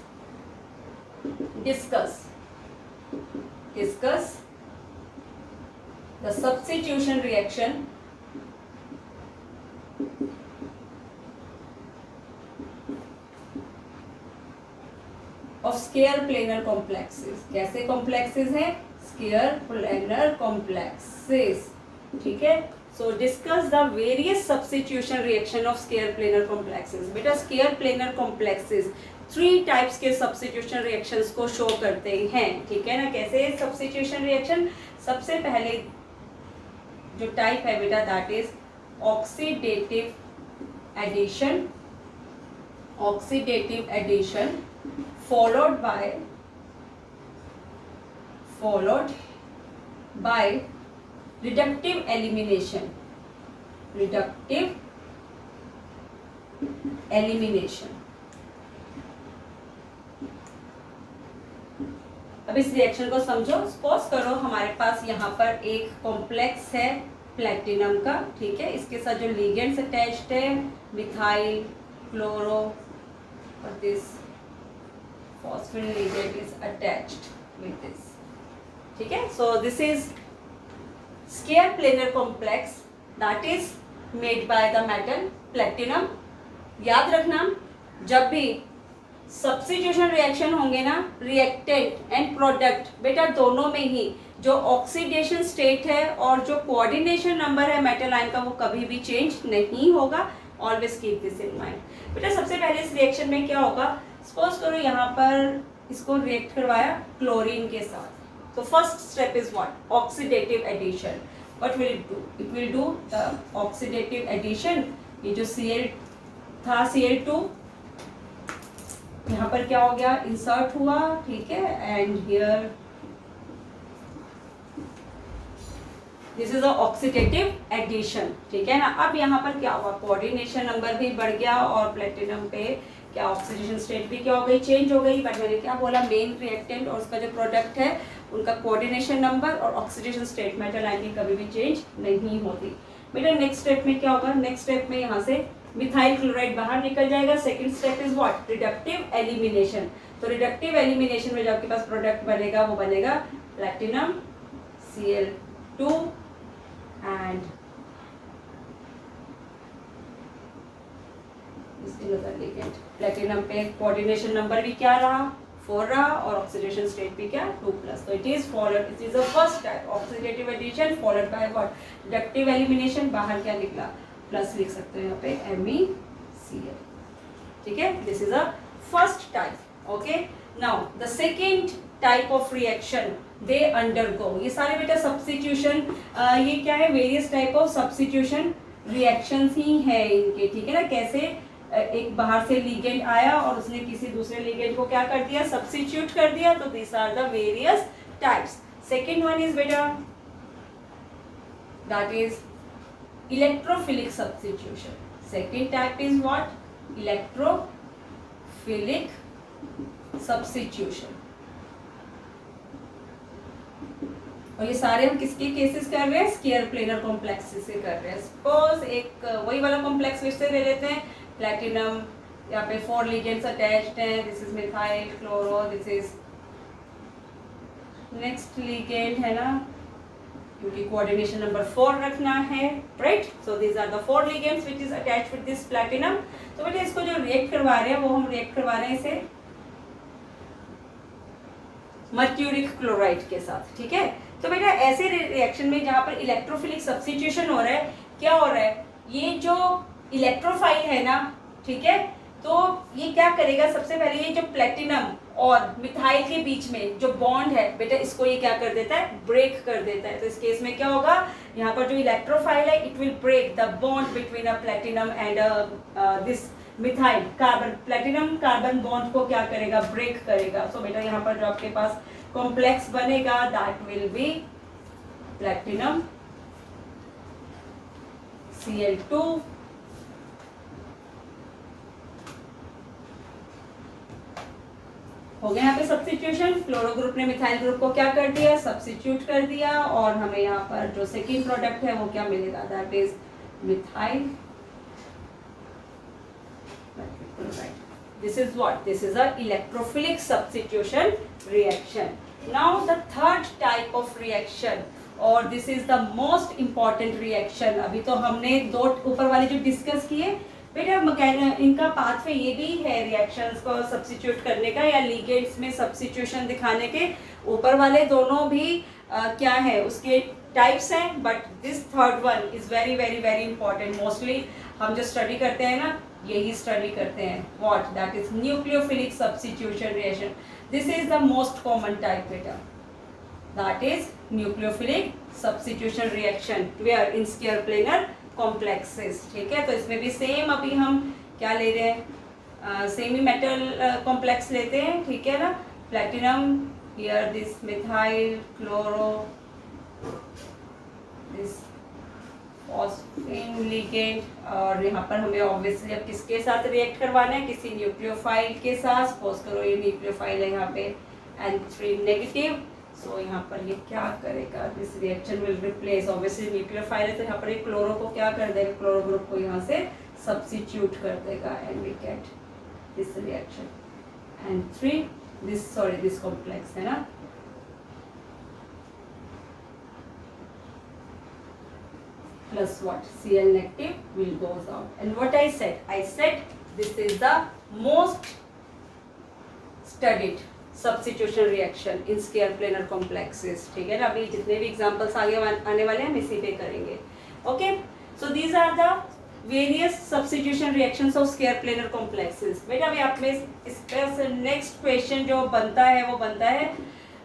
discuss the substitution reaction of square planar complexes. कैसे कॉम्प्लेक्सेस हैं? स्केयर प्लेनर कॉम्प्लेक्सेस, ठीक है। सो discuss the various substitution reaction of square planar complexes. बेटा स्केयर प्लेनर कॉम्प्लेक्सेस 3 टाइप्स के सब्स्टिट्यूशन रिएक्शंस को show करते हैं, ठीक है ना। कैसे सब्स्टिट्यूशन रिएक्शन? सबसे पहले जो टाइप है बेटा, that is oxidative addition followed by reductive elimination। अब इस रिएक्शन को समझो। सपोज करो हमारे पास यहाँ पर एक कॉम्प्लेक्स है प्लेटिनम का, ठीक है। इसके साथ जो लिगेंड्स अटैच्ड है, मिथाइल, क्लोरो और this phosphine ligand is attached with this, ठीक है। So this is square planar complex that is made by the metal platinum। याद रखना, जब भी सब्स्टिट्यूशन रिएक्शन होंगे ना, रिएक्टेंट एंड प्रोडक्ट बेटा दोनों में ही जो ऑक्सीडेशन स्टेट है और जो कोऑर्डिनेशन नंबर है मेटल आयन का, वो कभी भी चेंज नहीं होगा। Always keep this in mind. बेटा सबसे पहले इस रिएक्शन में क्या होगा? सपोज करो यहाँ पर इसको रिएक्ट करवाया क्लोरीन के साथ। तो first step is what? Oxidative addition. What will it do? It will do the oxidative addition. ये जो Cl था, Cl2 यहाँ पर क्या हो गया? इंसर्ट हुआ, ठीक है। And here this is a oxidative addition, ठीक है ना। अब यहाँ पर क्या हुआ? कोऑर्डिनेशन नंबर भी बढ़ गया और प्लेटिनम पे क्या ऑक्सीडेशन स्टेट भी क्या हो गई? चेंज हो गई। बट मैंने क्या बोला? मेन रिएक्टेंट और उसका जो प्रोडक्ट है उनका कोऑर्डिनेशन नंबर और ऑक्सीडेशन स्टेट मेटल आयन की कभी भी चेंज नहीं होती। बेटा नेक्स्ट स्टेप में क्या होगा? नेक्स्ट स्टेप में यहाँ से मिथाइल क्लोराइड बाहर निकल जाएगा। Second step is what? Reductive elimination. तो रिडक्टिव एलिमिनेशन में जो आपके पास प्रोडक्ट बनेगा वो बनेगा प्लैटिनम Cl2 एंड प्लेटिनम पे कोऑर्डिनेशन नंबर भी क्या रहा? 4 रहा और ऑक्सीडेशन स्टेट भी क्या? 2+। तो it is the first type oxidative addition followed by what? Reductive elimination. बाहर क्या निकला? प्लस लिख सकते हो यहाँ पे MECl, ठीक है। This is a first type. Okay, now the second type of reaction they undergo. ये सारे बेटा सब्स्टिट्यूशन, ये क्या है? Various type of substitution reactions ही है इनके, ठीक है ना। कैसे? एक बाहर से लिगेंड आया और उसने किसी दूसरे लिगेंड को क्या कर दिया? सब्स्टिट्यूट कर दिया। तो this are the various types. Second one is बेटा that is electrophilic substitution. Second type is what? Electrophilic substitution. और ये सारे हम किसके केसेस कर रहे हैं? स्केयर प्लेनर कॉम्प्लेक्सेस से कर रहे हैं। सपोज एक वही वाला कॉम्प्लेक्स फिर से ले लेते हैं, प्लैटिनम, यहाँ पे 4 लिगेंड्स अटैच्ड हैं। This is methyl chloro, this is next ligand है ना, क्योंकि कोऑर्डिनेशन नंबर 4 रखना है, right. So these are the 4 ligands which is attached with this platinum. तो बेटा इसको जो रिएक्ट करवा रहे हैं वो हम रिएक्ट करवा रहे हैं इसे मर्क्यूरिक क्लोराइड के साथ, ठीक है। तो बेटा ऐसे रिएक्शन में जहां पर इलेक्ट्रोफिलिक सब्स्टिट्यूशन हो रहा है, क्या हो रहा है? ये जो इलेक्ट्रोफाइल है ना, ठीक है, तो ये क्या करेगा? सबसे पहले ये जो प्लेटिनम और मिथाइल के बीच में जो बॉन्ड है बेटा, इसको ये क्या कर देता है? ब्रेक कर देता है। तो इस केस में क्या होगा? यहाँ पर जो इलेक्ट्रोफाइल है, it will break the bond between a platinum and this methyl. Carbon, platinum carbon bond को क्या करेगा? ब्रेक करेगा। सो बेटा यहाँ पर जो आपके पास कॉम्प्लेक्स बनेगा that will be platinum Cl2 हो गया। यहाँ पे सब्स्टिट्यूशन, क्लोरो ग्रुप ने मिथाइल ग्रुप को क्या कर दिया? सब्स्टिट्यूट कर दिया। और हमें यहाँ पर जो सेकेंड प्रोडक्ट है वो क्या मिलेगा? That is methyl chloride. This is what? This is a electrophilic substitution reaction. Now the third type of reaction, और this is the most important reaction. अभी तो हमने दो ऊपर वाले जो डिस्कस किए बेटा, इनका पाथवे ये भी है रिएक्शंस को सब्स्टिट्यूट करने का या लिगेंड्स में सब्स्टिट्यूशन दिखाने के. ऊपर वाले दोनों भी क्या है उसके टाइप्स हैं, but this third one is very very very important. Mostly हम जो स्टडी करते हैं ना यही स्टडी करते हैं. What? That is nucleophilic substitution reaction. This is the most common type बेटा. That is nucleophilic substitution reaction where in square planar complexes. ठीक है, तो इसमें भी सेम अभी हम क्या ले रहे हैं, सेम ही मेटल कॉम्प्लेक्स लेते हैं. ठीक है ना, platinum, here this methyl chloro, this phosphine ligand, और यहाँ पर हमें ऑब्वियसली अब किसके साथ रिएक्ट करवाना है, किसी न्यूक्लियोफाइल के साथ. सपोज करो ये न्यूक्लियोफाइल है यहाँ पे N3 नेगेटिव. सो यहाँ पर ये क्या करेगा, this reaction will replace, obviously nucleophile है तो यहाँ पर एक क्लोरो को क्या कर देगा, क्लोरो ग्रुप को यहाँ से सब्स्टिट्यूट कर देगा and we get this reaction N3. This complex है ना, plus what? Cl negative will goes out. And what I said this is the most studied substitution reaction in square planar complexes. ठीक है ना, अभी जितने भी एग्जांपल्स आगे आने वाले हैं हम इसी पे करेंगे. Okay, so these are the various substitution reactions of square planar complexes. बेटा अभी आप में इसका नेक्स्ट क्वेश्चन जो बनता है वो बनता है,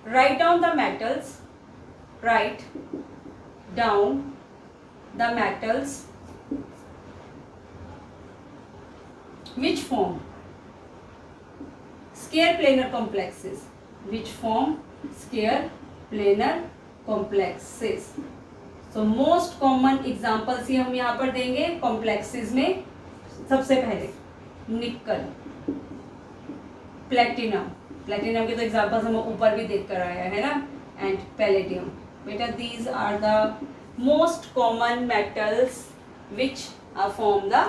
write down the metals, write down the metals which form square planar complexes, which form square planar complexes. So most common examples ही हम यहाँ पर देंगे complexes में. सबसे पहले निकल, प्लेटिनम, प्लेटिनम के तो एग्जाम्पल्स हम ऊपर भी देख कर आया है ना, एंड पैलेडियम. बेटा these are the most common metals which form the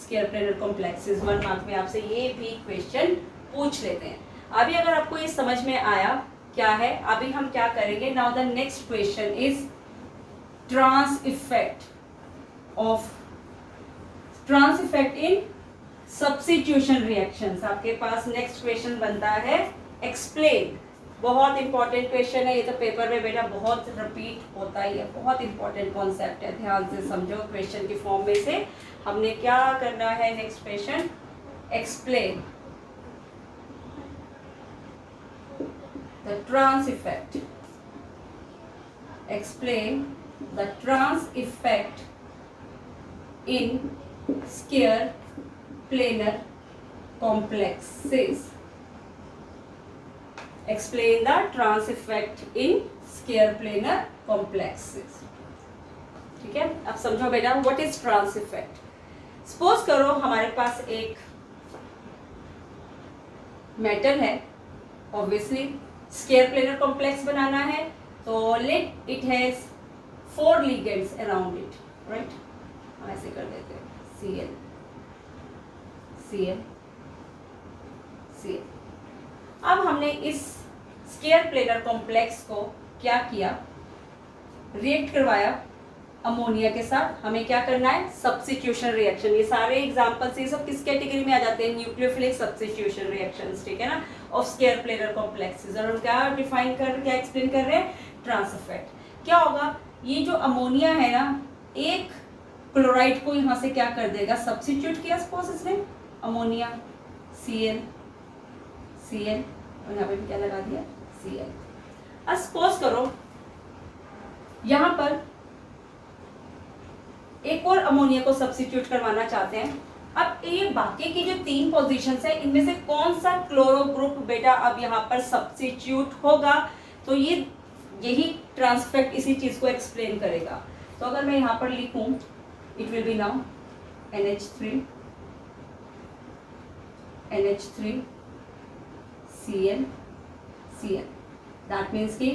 square planar complexes. 1 mark में आपसे ये भी क्वेश्चन पूछ लेते हैं. अभी अगर आपको ये समझ में आया क्या है, अभी हम क्या करेंगे, now the next question is trans effect in substitution reactions. आपके पास नेक्स्ट क्वेश्चन बनता है एक्सप्लेन. बहुत इंपॉर्टेंट क्वेश्चन है ये तो, पेपर में बेटा बहुत रिपीट होता ही है, बहुत इंपॉर्टेंट कॉन्सेप्ट है. ध्यान से समझो, क्वेश्चन की फॉर्म में से हमने क्या करना है. Next question, explain the trans effect, explain the trans effect in square planar complexes. Explain the trans effect in square planar complexes. ठीक है, अब समझो बेटा what is trans effect. Suppose करो हमारे पास एक मेटल है, ऑब्वियसली स्क्वायर प्लेनर कॉम्प्लेक्स बनाना है, तो let it has 4 ligands around it, right. हम ऐसे कर देते हैं Cl Cl Cl. अब हमने इस स्क्वायर प्लेनर कॉम्प्लेक्स को क्या किया, रिएक्ट करवाया अमोनिया के साथ. हमें क्या करना है, सब्स्टिट्यूशन रिएक्शन. ये सारे एग्जांपल्स ये सब किस कैटेगरी में आ जाते हैं, न्यूक्लियोफिलिक सब्स्टिट्यूशन रिएक्शंस. ठीक है ना, ऑफ स्क्वायर प्लेनर कॉम्प्लेक्सेस. और हम क्या डिफाइन कर, क्या एक्सप्लेन कर रहे हैं, ट्रांस इफेक्ट. क्या होगा, ये जो अमोनिया है ना, एक क्लोराइड को यहाँ से क्या कर देगा, सब्स्टिट्यूट किया. सपोज इसने अमोनिया Cl और यहाँ पे भी क्या लगा दिया, Cl. अब सपोज करो यहाँ पर एक और अमोनिया को सब्स्टिट्यूट करवाना चाहते हैं. अब ये बाकी की जो 3 पोजीशंस है इनमें से कौन सा क्लोरो ग्रुप बेटा अब यहाँ पर सब्स्टिट्यूट होगा, तो ये यही ट्रांसफेक्ट इसी चीज को एक्सप्लेन करेगा. तो अगर मैं यहाँ पर लिखूं, it will B now NH3 Cl. That means कि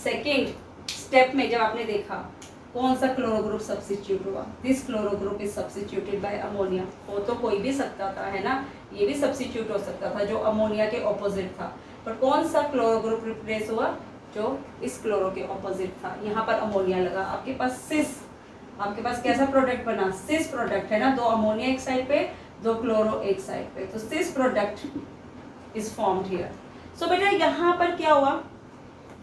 सेकेंड स्टेप में जब आपने देखा कौन सा क्लोरो ग्रुप सब्स्टिट्यूट हुआ? This chloro group is substituted bye ammonia. हो तो कोई भी सकता था, है ना, ये भी सब्स्टिट्यूट हो सकता था जो अमोनिया के ऑपोजिट था, पर कौन सा क्लोरो ग्रुप रिप्लेस हुआ? जो इस क्लोरो के ऑपोजिट था। यहाँ पर अमोनिया लगा, आपके पास सिस, आपके पास कैसा प्रोडक्ट बना? सिस प्रोडक्ट, है ना, दो अमोनिया एक साइड पे, दो क्लोरो एक साइड पे, तो सिस प्रोडक्ट इज फॉर्म्ड हियर। सो बेटा यहाँ पर क्या हुआ?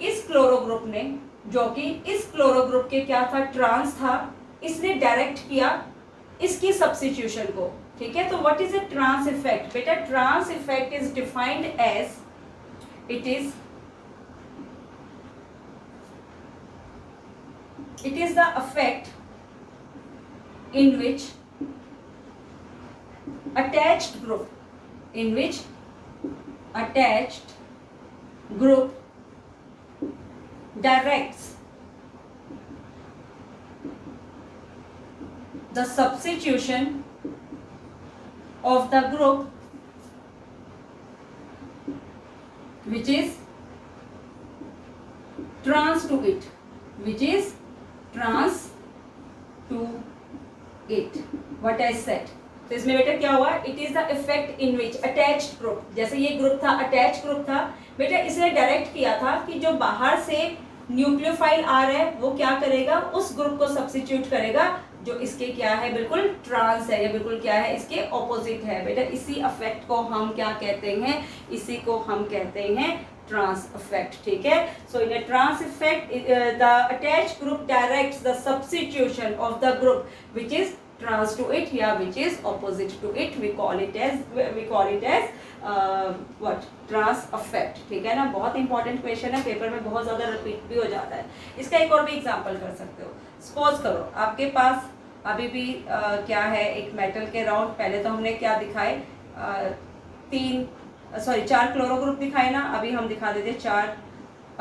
इस क्लोरो ग्रुप ने, जो कि इस क्लोरो ग्रुप के क्या था? ट्रांस था, इसने डायरेक्ट किया इसकी सब्स्टिट्यूशन को, ठीक है। तो what is a trans effect? बेटा trans effect is defined as it is the effect in which attached group directs the substitution of the group which is trans to it, what I said। तो इसमें बेटा क्या हुआ? It is the effect in which attached group, जैसे ये group था, attach group था बेटा, इसने डायरेक्ट किया था कि जो बाहर से न्यूक्लियोफाइल आ रहा है वो क्या करेगा? उस ग्रुप को सब्स्टिट्यूट करेगा जो इसके क्या है? बिल्कुल ट्रांस है, या बिल्कुल क्या है? इसके ऑपोजिट है। बेटा इसी इफेक्ट को हम क्या कहते हैं? इसी को हम कहते हैं ट्रांस इफेक्ट, ठीक है। So in a trans effect the attached group directs the substitution of the group which is trans to it या which is opposite to it, we call it as what? Trans effect, ठीक है ना। बहुत important question है, paper में बहुत ज्यादा repeat भी हो जाता है। इसका एक और भी एग्जांपल कर सकते हो। सपोज करो आपके पास अभी भी क्या है? एक मेटल के राउंड, पहले तो हमने क्या दिखाए? 4 क्लोरो ग्रुप दिखाए ना, अभी हम दिखा देते 4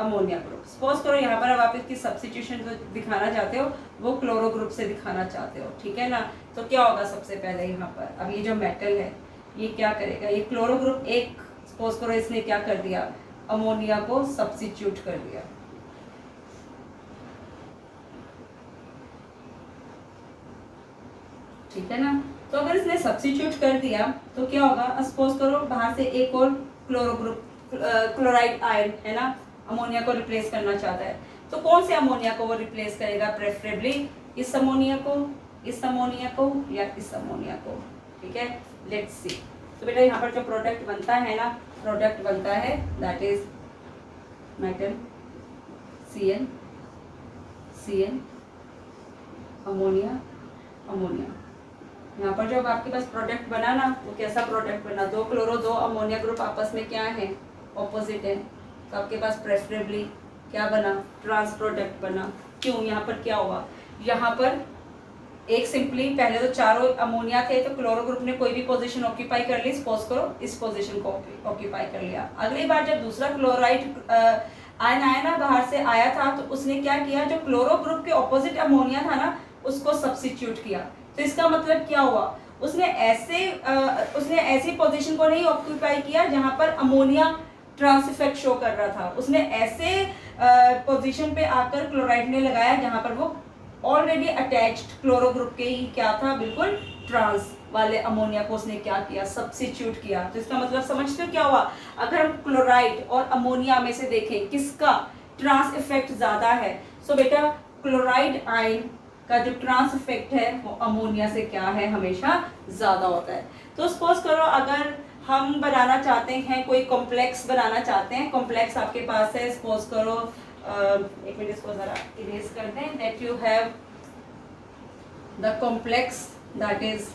अमोनिया ग्रुप। सपोज करो यहाँ पर अब आप इसकी सब्स्टिट्यूशन जो दिखाना चाहते हो वो क्लोरो ग्रुप से दिखाना चाहते हो, ठीक है ना। तो क्या होगा? सबसे पहले यहाँ पर अब ये जो मेटल है ये क्या करेगा? ये क्लोरो ग्रुप एक, सपोज करो इसने क्या कर दिया? अमोनिया को सब्स्टिट्यूट कर दिया, ठीक है ना। तो अगर इसने सब्स्टिट्यूट कर दिया तो क्या होगा? सपोज करो बाहर से एक और क्लोरो ग्रुप, क्लोराइड आयन, है ना, अमोनिया को रिप्लेस करना चाहता है, तो कौन से अमोनिया को वो रिप्लेस करेगा? प्रेफरेबली इस अमोनिया को, इस अमोनिया को, या इस अमोनिया को, ठीक है। Let's see. तो बेटा यहाँ पर जो प्रोडक्ट बनता है ना, प्रोडक्ट बनता है that is metal CN ammonia, ammonia. यहाँ पर जब आपके पास प्रोडक्ट बना ना, वो कैसा प्रोडक्ट बना? 2 क्लोरो 2 अमोनिया ग्रुप आपस में क्या है? ऑपोजिट है, तो आपके पास प्रेफरेबली क्या बना? ट्रांस प्रोडक्ट बना। क्यों? यहाँ पर क्या हुआ? यहाँ पर एक सिंपली, पहले तो चारों अमोनिया थे तो क्लोरो ग्रुप ने कोई भी पोजीशन ऑक्यूपाई कर ली, सपोज करो इस पोजीशन को ऑक्यूपाई कर लिया। अगली बार जब दूसरा क्लोराइड आयन आया ना, बाहर से आया था, तो उसने क्या किया? जो क्लोरो ग्रुप के ऑपोजिट अमोनिया था ना, उसको सब्स्टिट्यूट किया। तो इसका मतलब क्या हुआ? उसने ऐसी पोजीशन को नहीं ऑक्यूपाई किया जहां पर अमोनिया ट्रांस इफेक्ट शो कर रहा था, उसने ऐसे पोजीशन पे आकर क्लोराइड ने लगाया जहां पर वो ऑलरेडी अटैच्ड क्लोरो ग्रुप के ही क्या था? बिल्कुल ट्रांस वाले अमोनिया को उसने क्या किया? सब्स्टिट्यूट किया। तो इसका मतलब समझते हो क्या हुआ? अगर हम क्लोराइड और अमोनिया में से देखें किसका ट्रांस इफेक्ट ज्यादा है, सो बेटा क्लोराइड आयन का जो ट्रांस इफेक्ट है वो अमोनिया से क्या है? हमेशा ज्यादा होता है। तो सपोज करो अगर हम बनाना चाहते हैं, कोई कॉम्प्लेक्स बनाना चाहते हैं, कॉम्प्लेक्स आपके पास है, सपोज करो एक मिनट इसको जरा इरेज कर दें, that you have the complex that is,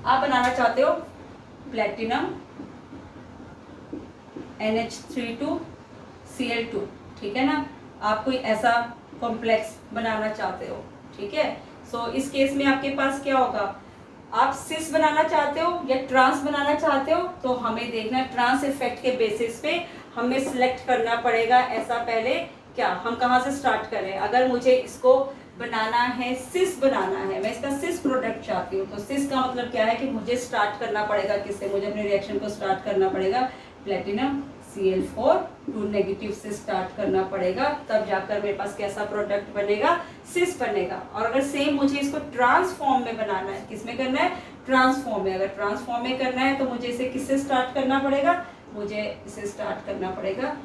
आप बनाना चाहते हो प्लेटिनम NH32Cl2, ठीक है ना। आप कोई ऐसा कॉम्प्लेक्स बनाना चाहते हो, ठीक है। सो इस केस में आपके पास क्या होगा? आप सिस बनाना चाहते हो या ट्रांस बनाना चाहते हो, तो हमें देखना ट्रांस इफेक्ट के बेसिस पे हमें सिलेक्ट करना पड़ेगा। ऐसा पहले क्या हम कहाँ से स्टार्ट करें? अगर मुझे इसको बनाना है, सिस बनाना है, मैं इसका सिस प्रोडक्ट चाहती हूँ, तो सिस का मतलब क्या है कि मुझे स्टार्ट करना पड़ेगा किससे? मुझे अपने रिएक्शन को स्टार्ट करना पड़ेगा प्लेटिनम Cl4 2 नेगेटिव से स्टार्ट करना पड़ेगा, तब जाकर मेरे पास कैसा प्रोडक्ट बनेगा, सिस बनेगा। और अगर सेम मुझे इसको ट्रांसफॉर्म में बनाना है, किस में करना है, ट्रांसफॉर्म में। अगर ट्रांसफॉर्म में करना है तो मुझे इसे किससे स्टार्ट करना पड़ेगा, मुझे इसे स्टार्ट करना पड़ेगा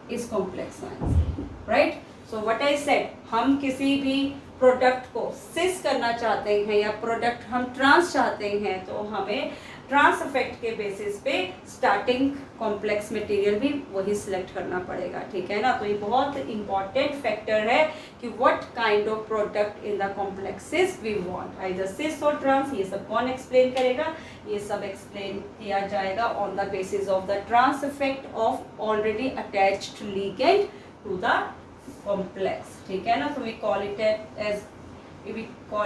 इस कॉम्प्लेक्स लाइन से, right. So what I said, हम किसी भी प्रोडक्ट को सिस करना चाहते हैं या प्रोडक्ट हम ट्रांस चाहते हैं, तो हमें ट्रांस इफेक्ट के बेसिस पे स्टार्टिंग कॉम्प्लेक्स मटेरियल भी वही सिलेक्ट करना पड़ेगा, ठीक है ना। तो ये बहुत इंपॉर्टेंट फैक्टर है कि what kind of product in the complexes we want, either cis और ट्रांस। ये सब कौन एक्सप्लेन करेगा, ये सब एक्सप्लेन किया जाएगा on the basis of the trans effect of already attached ligand to the complex, ठीक है ना। तो we call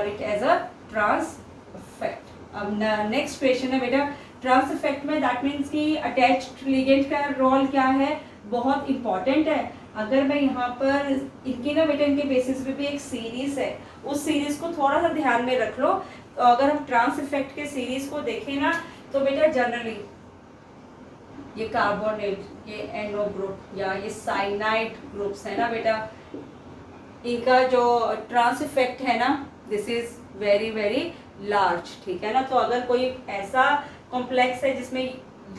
it as a trans effect. अब नेक्स्ट क्वेश्चन है बेटा, ट्रांस इफेक्ट में दैट मीन्स कि अटैच्ड लिगेंड का रोल क्या है, बहुत इंपॉर्टेंट है। अगर मैं यहाँ पर इनकी ना बेटा इनके बेसिस पे भी एक सीरीज है, उस सीरीज को थोड़ा सा ध्यान में रख लो। तो अगर हम ट्रांस इफेक्ट के सीरीज को देखें ना, तो बेटा जनरली ये कार्बोनेट, ये एनो ग्रुप या ये साइनाइड ग्रुप्स है ना बेटा, इनका जो ट्रांस इफेक्ट है ना, this is very very large, ठीक है ना। तो अगर कोई ऐसा कॉम्प्लेक्स है जिसमें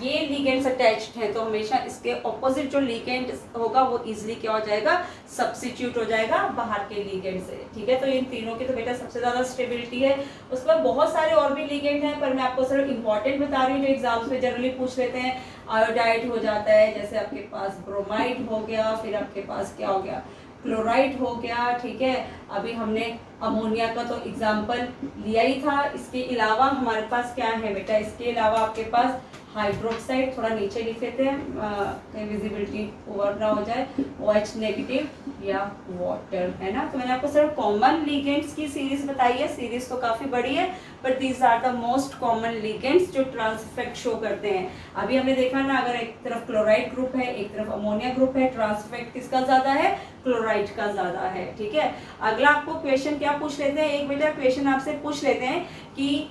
ये लिगेंड्स अटैच्ड हैं, तो हमेशा इसके ऑपोजिट जो लिगेंड होगा वो इजीली क्या हो जाएगा, सब्स्टिट्यूट हो जाएगा बाहर के लिगेंड से, ठीक है। तो इन तीनों की तो बेटा सबसे ज़्यादा स्टेबिलिटी है। उसके बाद बहुत सारे और भी लिगेंड हैं, पर मैं आपको सिर्फ इंपॉर्टेंट बता रही हूँ जो एग्जाम्स में जनरली पूछ लेते हैं। आयोडाइड हो जाता है, जैसे आपके पास ब्रोमाइड हो गया, फिर आपके पास क्या हो गया, क्लोराइड हो गया, ठीक है। अभी हमने अमोनिया का तो एग्जाम्पल लिया ही था। इसके अलावा हमारे पास क्या है बेटा, इसके अलावा आपके पास हाइड्रोक्साइड, थोड़ा नीचे लिख लेते हैं कहीं विजिबिलिटी ओवर ना हो जाए, OH नेगेटिव या वाटर, है ना। तो मैंने आपको सिर्फ कॉमन लिगेंड्स की सीरीज बताई है, सीरीज तो काफ़ी बड़ी है, but these are the most common ligands जो ट्रांस इफेक्ट शो करते हैं। अभी हमने देखा ना, अगर एक तरफ क्लोराइड ग्रुप है, एक तरफ अमोनिया ग्रुप है, ट्रांस इफेक्ट किसका ज़्यादा है, क्लोराइड का ज़्यादा है, ठीक है। अगला आपको क्वेश्चन क्या पूछ लेते हैं, एक बेटा क्वेश्चन आपसे पूछ लेते हैं कि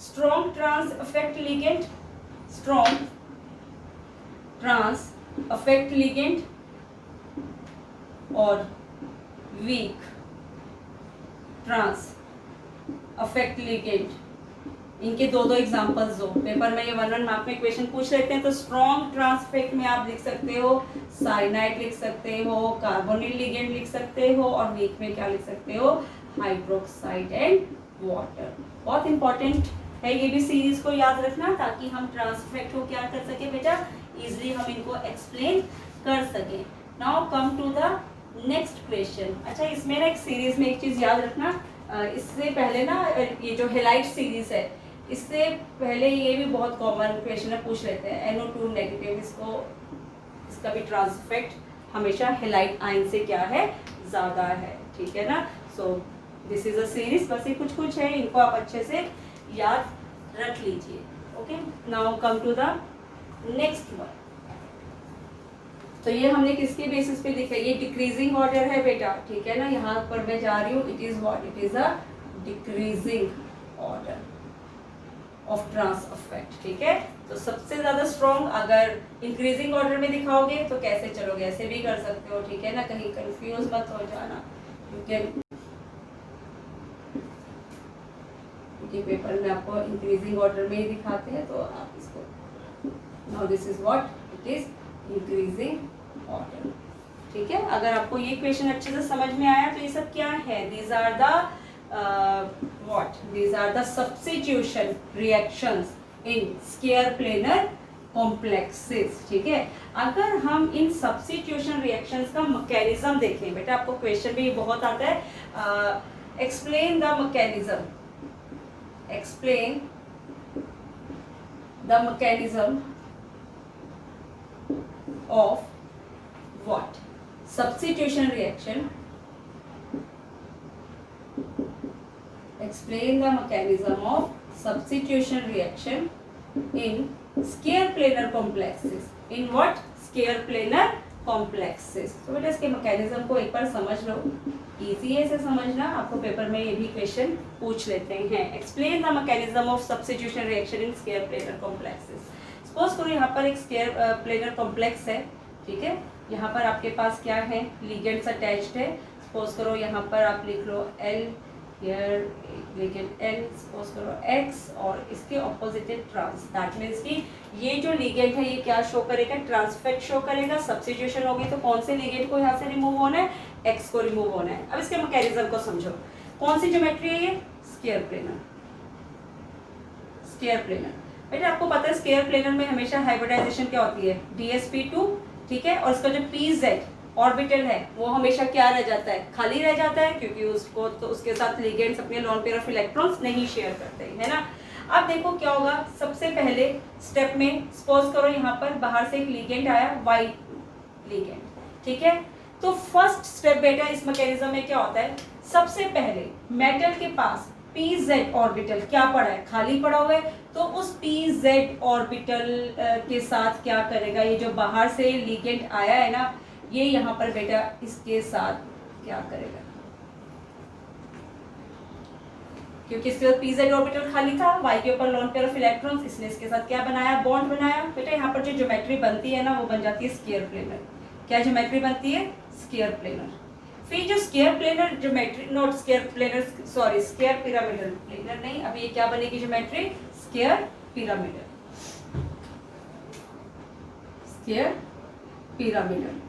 strong trans effect ligand, strong trans effect ligand और वीक ट्रांस इफेक्ट लिगेंड, इनके दो एग्जांपल्स दो। पेपर में ये 1-1 मार्क में क्वेश्चन पूछ लेते हैं। तो स्ट्रॉन्ग ट्रांस इफेक्ट में आप लिख सकते हो साइनाइड लिख सकते हो, कार्बोनिल लिगेंड लिख सकते हो, और वीक में क्या लिख सकते हो, हाइड्रोक्साइड एंड वाटर। बहुत इंपॉर्टेंट है ये भी सीरीज को याद रखना, ताकि हम ट्रांस इफेक्ट को क्या कर सके बेटा, इजिली हम इनको एक्सप्लेन कर सकें। Now come to the next question. अच्छा, इसमें ना एक सीरीज में एक चीज़ याद रखना, इससे पहले ना ये जो हेलाइट सीरीज है, इससे पहले ये भी बहुत कॉमन क्वेश्चन है, पूछ लेते हैं NO2 नेगेटिव, इसका भी ट्रांस इफेक्ट हमेशा हेलाइट आयन से क्या है, ज़्यादा है, ठीक है ना। सो दिस इज अ सीरीज, बस ये कुछ है, इनको आप अच्छे से याद रख लीजिए। Okay, now come to the next one. तो ये हमने किसके बेसिस पे लिखा है, ये डिक्रीजिंग ऑर्डर है बेटा, ठीक है ना। यहाँ पर मैं जा रही हूँ, it is what, it is a decreasing order of trans effect, ठीक है। तो सबसे ज्यादा स्ट्रॉन्ग अगर इंक्रीजिंग ऑर्डर में दिखाओगे तो कैसे चलोगे, ऐसे भी कर सकते हो, ठीक है ना, कहीं कंफ्यूज मत हो जाना। यू कैन, पेपर में आपको इंक्रीजिंग ऑर्डर में ही दिखाते हैं, तो आप इसको, now this is what, it is increasing order, ठीक है। अगर आपको ये क्वेश्चन अच्छे से समझ में आया तो ये सब क्या है, these are the what, these are the substitution reactions in square planar complexes, ठीक है। अगर हम इन सब्स्टिट्यूशन रिएक्शंस का मैकेनिज्म देखें बेटा, आपको क्वेश्चन भी बहुत आता है, explain the mechanism, explain the mechanism of what, substitution reaction, explain the mechanism of substitution reaction in square planar complexes, in what, square planar complexes। तो बेटा इसके मैकेनिज्म को एक बार समझ लो, इजी है इसे समझना, आपको पेपर में ये भी क्वेश्चन पूछ लेते हैं। Explain the mechanism of substitution reaction in square planar complexes. Suppose करो यहाँ पर एक स्क्वायर प्लेनर कॉम्प्लेक्स है, ठीक है। यहाँ पर आपके पास क्या है, लिगेंड्स अटैच्ड है। सपोज करो यहाँ पर आप लिख लो L, here ligand L, suppose करो X और इसके ऑपोजिट है ट्रांस। दैट मीन्स कि ये जो लिगेंड है ये क्या शो करेगा, ट्रांसफेक्ट शो करेगा। सब्स्टिट्यूशन होगी तो कौन से लिगेंड को यहाँ से रिमूव होना है, X को रिमूव होना है। अब इसके मैकेनिज्म को समझो। कौन सी ज्योमेट्री है ये, स्क्वायर प्लेनर। स्क्वायर प्लेनर बेटा आपको पता है स्क्वायर प्लेनर में हमेशा हाइब्रिडाइजेशन क्या होती है, dsp2, ठीक है। और इसका जो pz ऑर्बिटल है वो हमेशा क्या रह जाता है, खाली रह जाता है, क्योंकि उसको तो उसके साथ लिगेंड्स अपने लोन पेयर ऑफ इलेक्ट्रॉन्स नहीं शेयर करते, है ना। अब देखो क्या होगा, सबसे पहले स्टेप में सपोज करो यहाँ पर बाहर से एक लिगेंड आया, वाई लिगेंड, ठीक है। तो फर्स्ट स्टेप बेटा इस मैकेनिज्म में क्या होता है, सबसे पहले मेटल के पास pz ऑर्बिटल क्या पड़ा है, खाली पड़ा हुआ है। तो उस pz ऑर्बिटल के साथ क्या करेगा, ये जो बाहर से लिगेंड आया है ना, ये यहाँ पर बेटा इसके साथ क्या करेगा, क्योंकि इसके बाद pz ऑर्बिटल खाली था, y के ऊपर लोन पेयर ऑफ इलेक्ट्रॉन्स, इसने इसके साथ क्या बनाया, बॉन्ड बनाया। बेटा यहाँ पर जो ज्योमेट्री बनती है ना वो बन जाती है स्क्वायर प्लेनर। क्या ज्योमेट्री बनती है, स्क्वायर प्लेनर। फिर जो square planar geometry, not square planar, sorry square pyramidal planar नहीं, अब ये क्या बनेगी geometry, square pyramidal. Square pyramidal.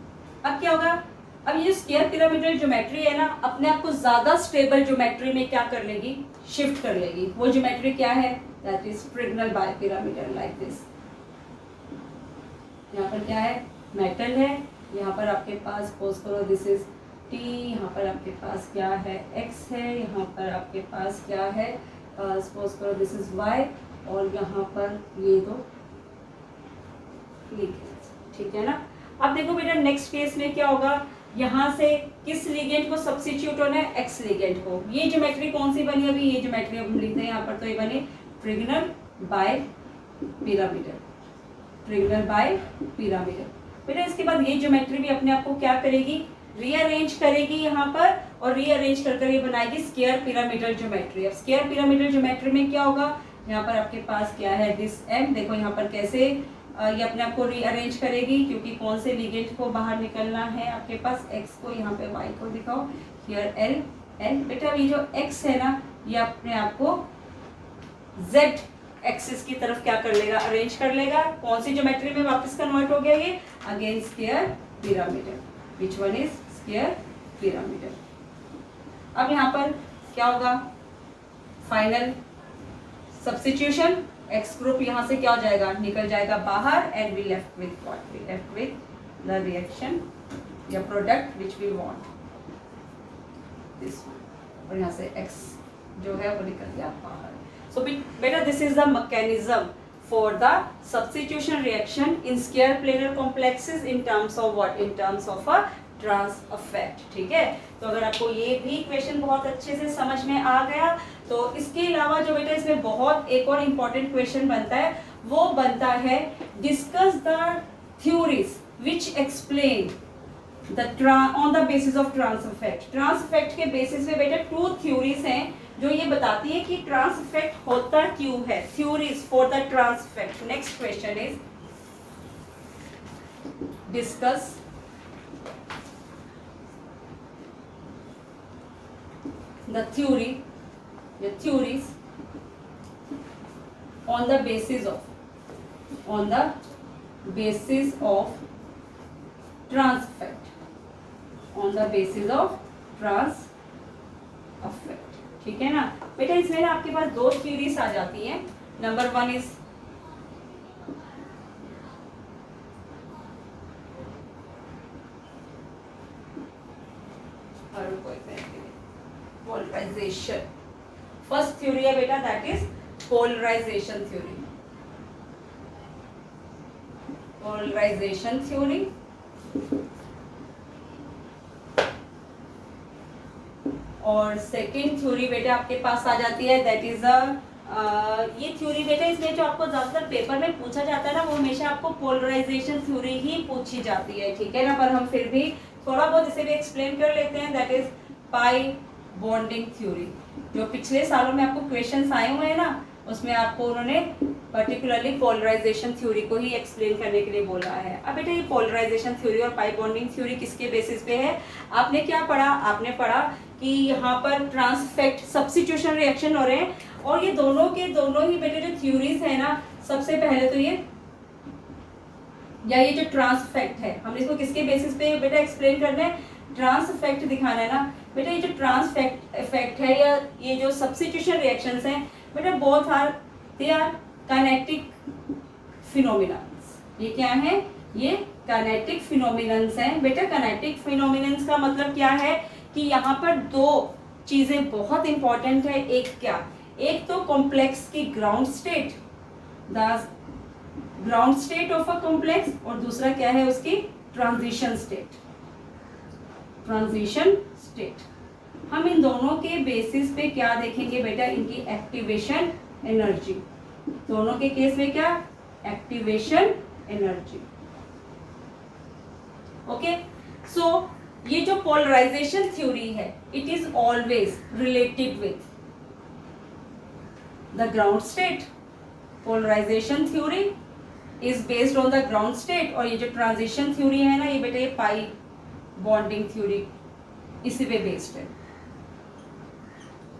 अब क्या होगा, अब ये स्क्वायर पिरामिडल ज्योमेट्री है ना, अपने आप को ज्यादा स्टेबल ज्योमेट्री में क्या कर लेगी, शिफ्ट कर लेगी। वो ज्योमेट्री क्या है, that is trigonal bipyramidal, like this. यहाँ पर क्या है, मेटल है, यहाँ पर आपके पास सपोज करो दिस इज T, यहाँ पर आपके पास क्या है, X है, यहाँ पर आपके पास क्या है, सपोज करो दिस इज Y, और यहाँ पर ये दो लिगेंड्स, ठीक है ना। अब देखो बेटा नेक्स्ट केस में क्या होगा, यहाँ से किस लिगेंड को सब्स्टिट्यूट होना है, X लिगेंड को। ये ज्योमेट्री कौन सी बनी, अभी ये ज्योमेट्री हम लिखते हैं यहाँ पर, तो ये बनी ट्रिगोनल बाइपिरामिडल। Trigonal bipyramidal. बेटा इसके बाद ये ज्योमेट्री भी अपने आप को क्या करेगी, रीअरेंज करेगी यहाँ पर, और रीअरेंज कर ये बनाएगी स्क्वायर पिरामिडल ज्योमेट्री। अब स्क्वायर पिरामिडल ज्योमेट्री में क्या होगा, यहाँ पर आपके पास क्या है, दिस M, देखो यहाँ पर कैसे ये अपने आप को रीअरेंज करेगी, क्योंकि कौन से लिगेंड को बाहर निकलना है आपके पास, X को, यहाँ पे Y को दिखाओ, हियर L। बेटा ये जो X है ना, ये अपने आप को Z एक्सिस की तरफ क्या कर लेगा, अरेंज कर लेगा। कौन सी ज्योमेट्री में वापस कन्वर्ट हो गया ये, again square pyramidal. Which one is square pyramidal. अब यहाँ पर क्या होगा, फाइनल सब्स्टिट्यूशन, एक्स ग्रुप यहाँ से क्या हो जाएगा, निकल जाएगा बाहर, and we left with what, we left with the reaction या product which we want, this one, और यहाँ से एक्स जो है वो निकल गया बाहर। सो बेटा this is the mechanism for the substitution reaction in square planar complexes in terms of what, in terms of a trans effect, ठीक है। तो अगर आपको ये भी इक्वेशन बहुत अच्छे से समझ में आ गया, तो इसके अलावा जो बेटा इसमें बहुत एक और इम्पॉर्टेंट क्वेश्चन बनता है, वो बनता है discuss the theories which explain on the basis of trans effect. Trans effect के बेसिस पे बेटा 2 थ्योरीज हैं जो ये बताती है कि ट्रांस इफेक्ट होता क्यों है। Theories for the trans effect. Next question is discuss the theories on the basis of trans effect, on the basis of trans effect, ठीक है ना। बेटा इसमें ना आपके पास 2 थ्योरीज आ जाती हैं। Number 1 is polarization. First theory है बेटा that is polarization theory. Polarization theory और सेकेंड थ्योरी बेटा आपके पास आ जाती है दैट इज ये थ्योरी बेटा इसमें जो आपको ज्यादातर पेपर में पूछा जाता है ना, वो हमेशा आपको पोलराइजेशन थ्योरी ही पूछी जाती है, ठीक है ना। पर हम फिर भी थोड़ा बहुत इसे भी एक्सप्लेन कर लेते हैं, that is pi bonding theory. जो पिछले सालों में आपको क्वेश्चंस आए हुए हैं ना, उसमें आपको उन्होंने पर्टिकुलरली पोलराइजेशन थ्योरी को ही एक्सप्लेन करने के लिए बोला है। अब बेटा ये पोलराइजेशन थ्योरी और पाई बॉन्डिंग थ्योरी किसके बेसिस पे है? आपने क्या पढ़ा? आपने पढ़ा कि यहाँ पर ट्रांसफेक्ट सब्स्टिट्यूशन रिएक्शन हो रहे हैं, और ये दोनों के दोनों ही बेटे जो थ्योरीज है ना, सबसे पहले तो ये जो ट्रांसफेक्ट है, हमने इसको किसके बेसिस पे बेटा एक्सप्लेन करना है? ट्रांसफेक्ट दिखाना है ना बेटा। ये जो ट्रांसफेक्ट इफेक्ट है या ये जो सब्स्टिट्यूशन रिएक्शंस हैं बेटा, both are they are kinetic phenomenons. ये क्या है? ये काइनेटिक फिनोमिनन्स हैं बेटा। काइनेटिक फिनोमिनन्स का मतलब क्या है कि यहाँ पर दो चीजें बहुत इंपॉर्टेंट है। एक क्या? एक तो कॉम्प्लेक्स की ground state, the ground state of a complex, और दूसरा क्या है उसकी? Transition state. Transition state. हम इन दोनों के बेसिस पे क्या देखेंगे बेटा? इनकी एक्टिवेशन एनर्जी। दोनों के केस में क्या? Activation energy. ओके, सो ये जो पोलराइजेशन थ्योरी है, it is always related with the ground state. Polarization theory is based on the ground state, और ये जो ट्रांजिशन थ्योरी है ना, ये बेटा ये पाई बॉन्डिंग थ्योरी इसी पे बेस्ड है।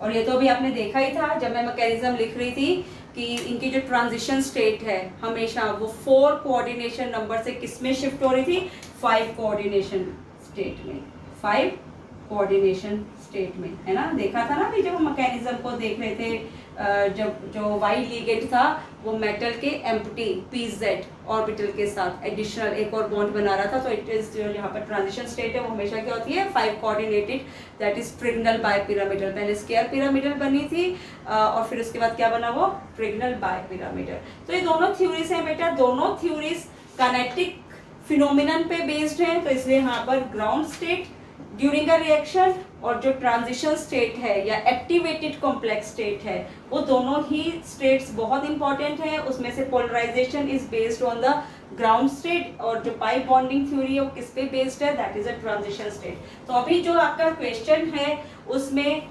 और ये तो अभी आपने देखा ही था जब मैं मैकेनिज्म लिख रही थी कि इनकी जो ट्रांजिशन स्टेट है हमेशा वो 4 कोऑर्डिनेशन नंबर से किस में शिफ्ट हो रही थी? 5 कोऑर्डिनेशन स्टेट में। 5 कोऑर्डिनेशन स्टेट में, है ना? देखा था ना अभी जब हम मैकेनिज्म को देख रहे थे, जब जो वाई लिगेंड था वो मेटल के एम्प्टी pz ऑर्बिटल के साथ एडिशनल एक और बॉन्ड बना रहा था। तो इट इज जो यहाँ पर ट्रांजिशन स्टेट है वो हमेशा क्या होती है? 5 कोऑर्डिनेटेड, दैट इज ट्रिगनल बायपिरामिडल। पहले स्क्वायर पिरामिडल बनी थी और फिर उसके बाद क्या बना? वो ट्रिगनल बायपिरामिडल। तो ये दोनों थ्योरीज हैं बेटा, दोनों थ्योरीज काइनेटिक फिनोमिनन पे बेस्ड हैं। तो इसलिए यहाँ पर ground state during a reaction और जो ट्रांजिशन स्टेट है या एक्टिवेटेड कॉम्प्लेक्स स्टेट है, वो दोनों ही स्टेट्स बहुत इंपॉर्टेंट है। उसमें से polarization is based on the ground state, और जो पाई बॉन्डिंग थ्योरी है वो किस पे बेस्ड है? That is a transition state. तो अभी जो आपका क्वेश्चन है उसमें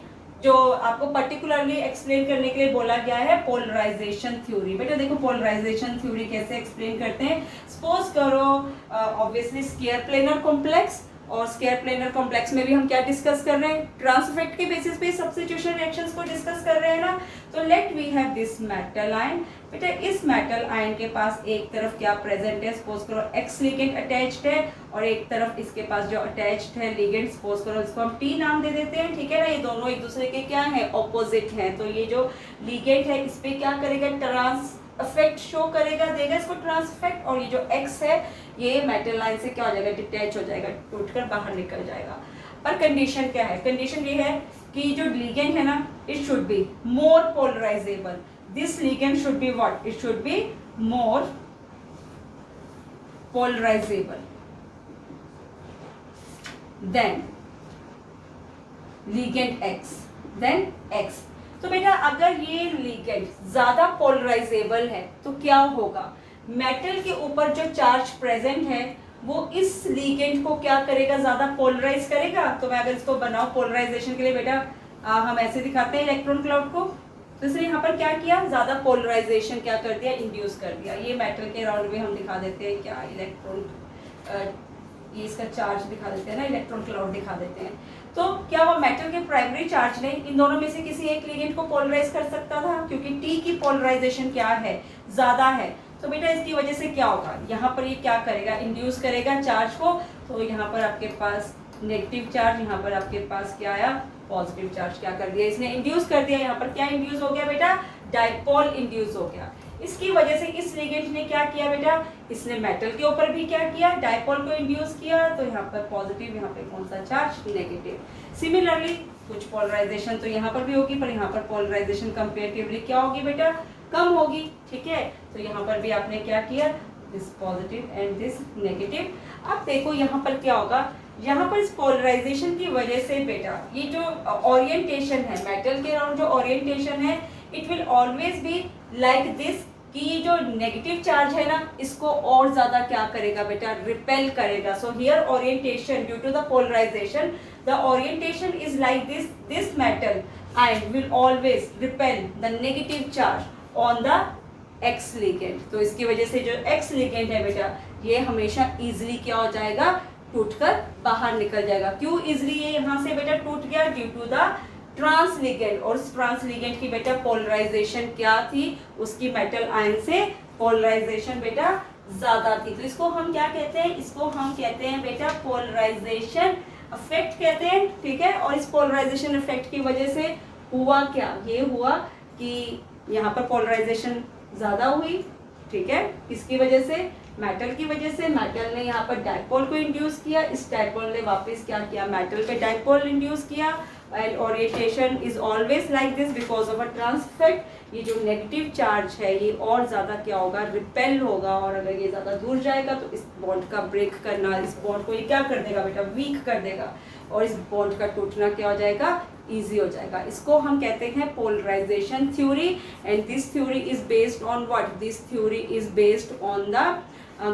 जो आपको पर्टिकुलरली एक्सप्लेन करने के लिए बोला गया है पोलराइजेशन थ्योरी। बेटा देखो पोलराइजेशन थ्योरी कैसे एक्सप्लेन करते हैं। सपोज करो ऑब्वियसली स्क्वायर प्लेनर कॉम्प्लेक्स, और स्क्वायर प्लेनर कॉम्प्लेक्स में भी हम क्या डिस्कस कर रहे हैं? ट्रांसफेक्ट के बेसिस पे सब्स्टिट्यूशन रिएक्शंस को डिस्कस कर रहे हैं ना। तो let we have this metal ion. बेटा इस मेटल आयन के पास एक तरफ क्या प्रेजेंट है? सपोज करो एक्स लिगेंड अटैच्ड है, और एक तरफ इसके पास जो अटैच्ड है लिगेंड, सपोज करो इसको हम टी नाम दे देते हैं, ठीक है ना। ये दोनों एक दूसरे के क्या है? ऑपोजिट हैं। तो ये जो लिगेंड है इस पे क्या करेगा? ट्रांस इफेक्ट शो करेगा, देगा इसको ट्रांसफेक्ट, और ये जो एक्स है ये मेटल लाइन से क्या हो जाएगा? डिटैच हो जाएगा, टूटकर बाहर निकल जाएगा। पर कंडीशन क्या है? कंडीशन ये है कि जो लिगेंड है ना, it should be more polarizable. This ligand should be what? It should be more polarizable than ligand X, than X. तो बेटा अगर ये लिगेंड ज्यादा पोलराइजेबल है तो क्या होगा? मेटल के ऊपर जो चार्ज प्रेजेंट है वो इस लिगेंड को क्या करेगा? ज्यादा पोलराइज करेगा। तो मैं अगर इसको बनाऊं पोलराइजेशन के लिए बेटा, हम ऐसे दिखाते हैं इलेक्ट्रॉन क्लाउड को। तो इसलिए यहाँ पर क्या किया? ज्यादा पोलराइजेशन क्या कर दिया? इंड्यूस कर दिया। ये मेटल के अराउंड में हम दिखा देते हैं क्या? इलेक्ट्रॉन, ये इसका चार्ज दिखा देते हैं ना, इलेक्ट्रॉन क्लाउड दिखा देते हैं। तो क्या वो मेटल के प्राइमरी चार्ज ने इन दोनों में से किसी एक लिगेंड को पोलराइज कर सकता था? क्योंकि टी की पोलराइजेशन क्या है? ज्यादा है। तो बेटा इसकी वजह से क्या होगा? यहाँ पर ये क्या करेगा? इंड्यूस करेगा चार्ज को। तो यहाँ पर आपके पास नेगेटिव चार्ज, यहाँ पर आपके पास क्या आया? Positive charge. क्या कर दिया इसने? इंड्यूस कर दिया। यहाँ पर क्या इंड्यूस हो गया बेटा? डाइपोल इंड्यूस हो गया। इसकी वजह से इस लिगेंड ने क्या किया बेटा? इसने मेटल के ऊपर भी क्या किया? डाइपोल को इंड्यूस किया। तो यहाँ पर पॉजिटिव, यहाँ पे कौन सा चार्ज? नेगेटिव। सिमिलरली कुछ पोलराइजेशन तो यहाँ पर भी होगी, पर यहाँ पर पोलराइजेशन कंपेरेटिवली क्या होगी बेटा? कम होगी, ठीक है। तो यहाँ पर भी आपने क्या किया? This positive and this negative. अब देखो यहाँ पर क्या होगा? यहाँ पर इस पोलराइजेशन की वजह से बेटा ये जो ओरिएंटेशन है मेटल के अराउंड, जो ओरिएंटेशन है, it will always be like this, कि ये जो नेगेटिव चार्ज है ना इसको और ज्यादा क्या करेगा बेटा? रिपेल करेगा। So here orientation due to the polarization, the orientation is like this metal ion will always repel the negative charge on the X ligand. तो इसकी वजह से जो एक्स लिगेंड है बेटा ये हमेशा इजीली क्या हो जाएगा, टूटकर बाहर निकल जाएगा। क्यों इजीली ये यहाँ से बेटा टूट गया, due to the trans ligand. और उस ट्रांस लिगेंड की बेटा पोलराइजेशन क्या थी, उसकी मेटल आयन से पोलराइजेशन बेटा ज्यादा थी। तो इसको हम क्या कहते हैं, इसको हम कहते हैं बेटा पोलराइजेशन इफेक्ट कहते हैं, ठीक है। और इस पोलराइजेशन इफेक्ट की वजह से हुआ क्या, ये हुआ कि यहाँ पर पोलराइजेशन ज्यादा हुई, ठीक है। किसकी वजह से, मेटल की वजह से। मेटल ने यहाँ पर डायपोल को इंड्यूस किया, इस डायपोल ने वापस क्या किया, मेटल पे डायपोल इंड्यूस किया। And orientation is always like this because of a trans effect. ये जो नेगेटिव चार्ज है ये और ज्यादा क्या होगा, रिपेल होगा, और अगर ये ज्यादा दूर जाएगा तो इस बॉन्ड का ब्रेक करना, इस बॉन्ड को ये क्या कर देगा बेटा, वीक कर देगा, और इस बॉन्ड का टूटना क्या हो जाएगा, इजी हो जाएगा। इसको हम कहते हैं polarization theory. And this theory is based on what, this theory is based on the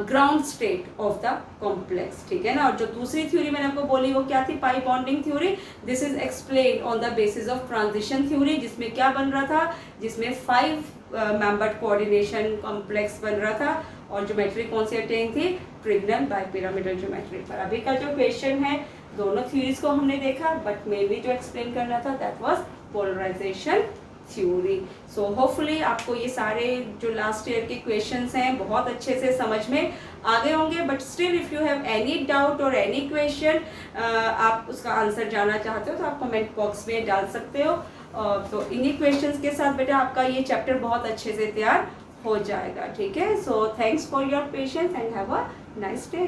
ground state of the complex, ठीक है ना। और जो दूसरी थ्योरी मैंने आपको बोली वो क्या थी, pi bonding theory. This is explain on the basis of transition theory, जिसमें क्या बन रहा था, जिसमें 5 मेंबर्ड कोऑर्डिनेशन कॉम्प्लेक्स बन रहा था, और ज्योमेट्री कौन सी अटेन थी, ट्रिगनल बाइपिरामिडल ज्योमेट्री पर। अभी का जो क्वेश्चन है, दोनों थ्योरीज को हमने देखा, बट मेनली जो एक्सप्लेन करना था that was polarization theory. So hopefully आपको ये सारे जो लास्ट ईयर के क्वेश्चंस हैं बहुत अच्छे से समझ में आ गए होंगे। But still if you have any doubt और एनी क्वेश्चन, आप उसका आंसर जानना चाहते हो तो आप कमेंट बॉक्स में डाल सकते हो। तो इन्हीं क्वेश्चंस के साथ बेटा आपका ये चैप्टर बहुत अच्छे से तैयार हो जाएगा, ठीक है। So thanks for your patience and have a nice day.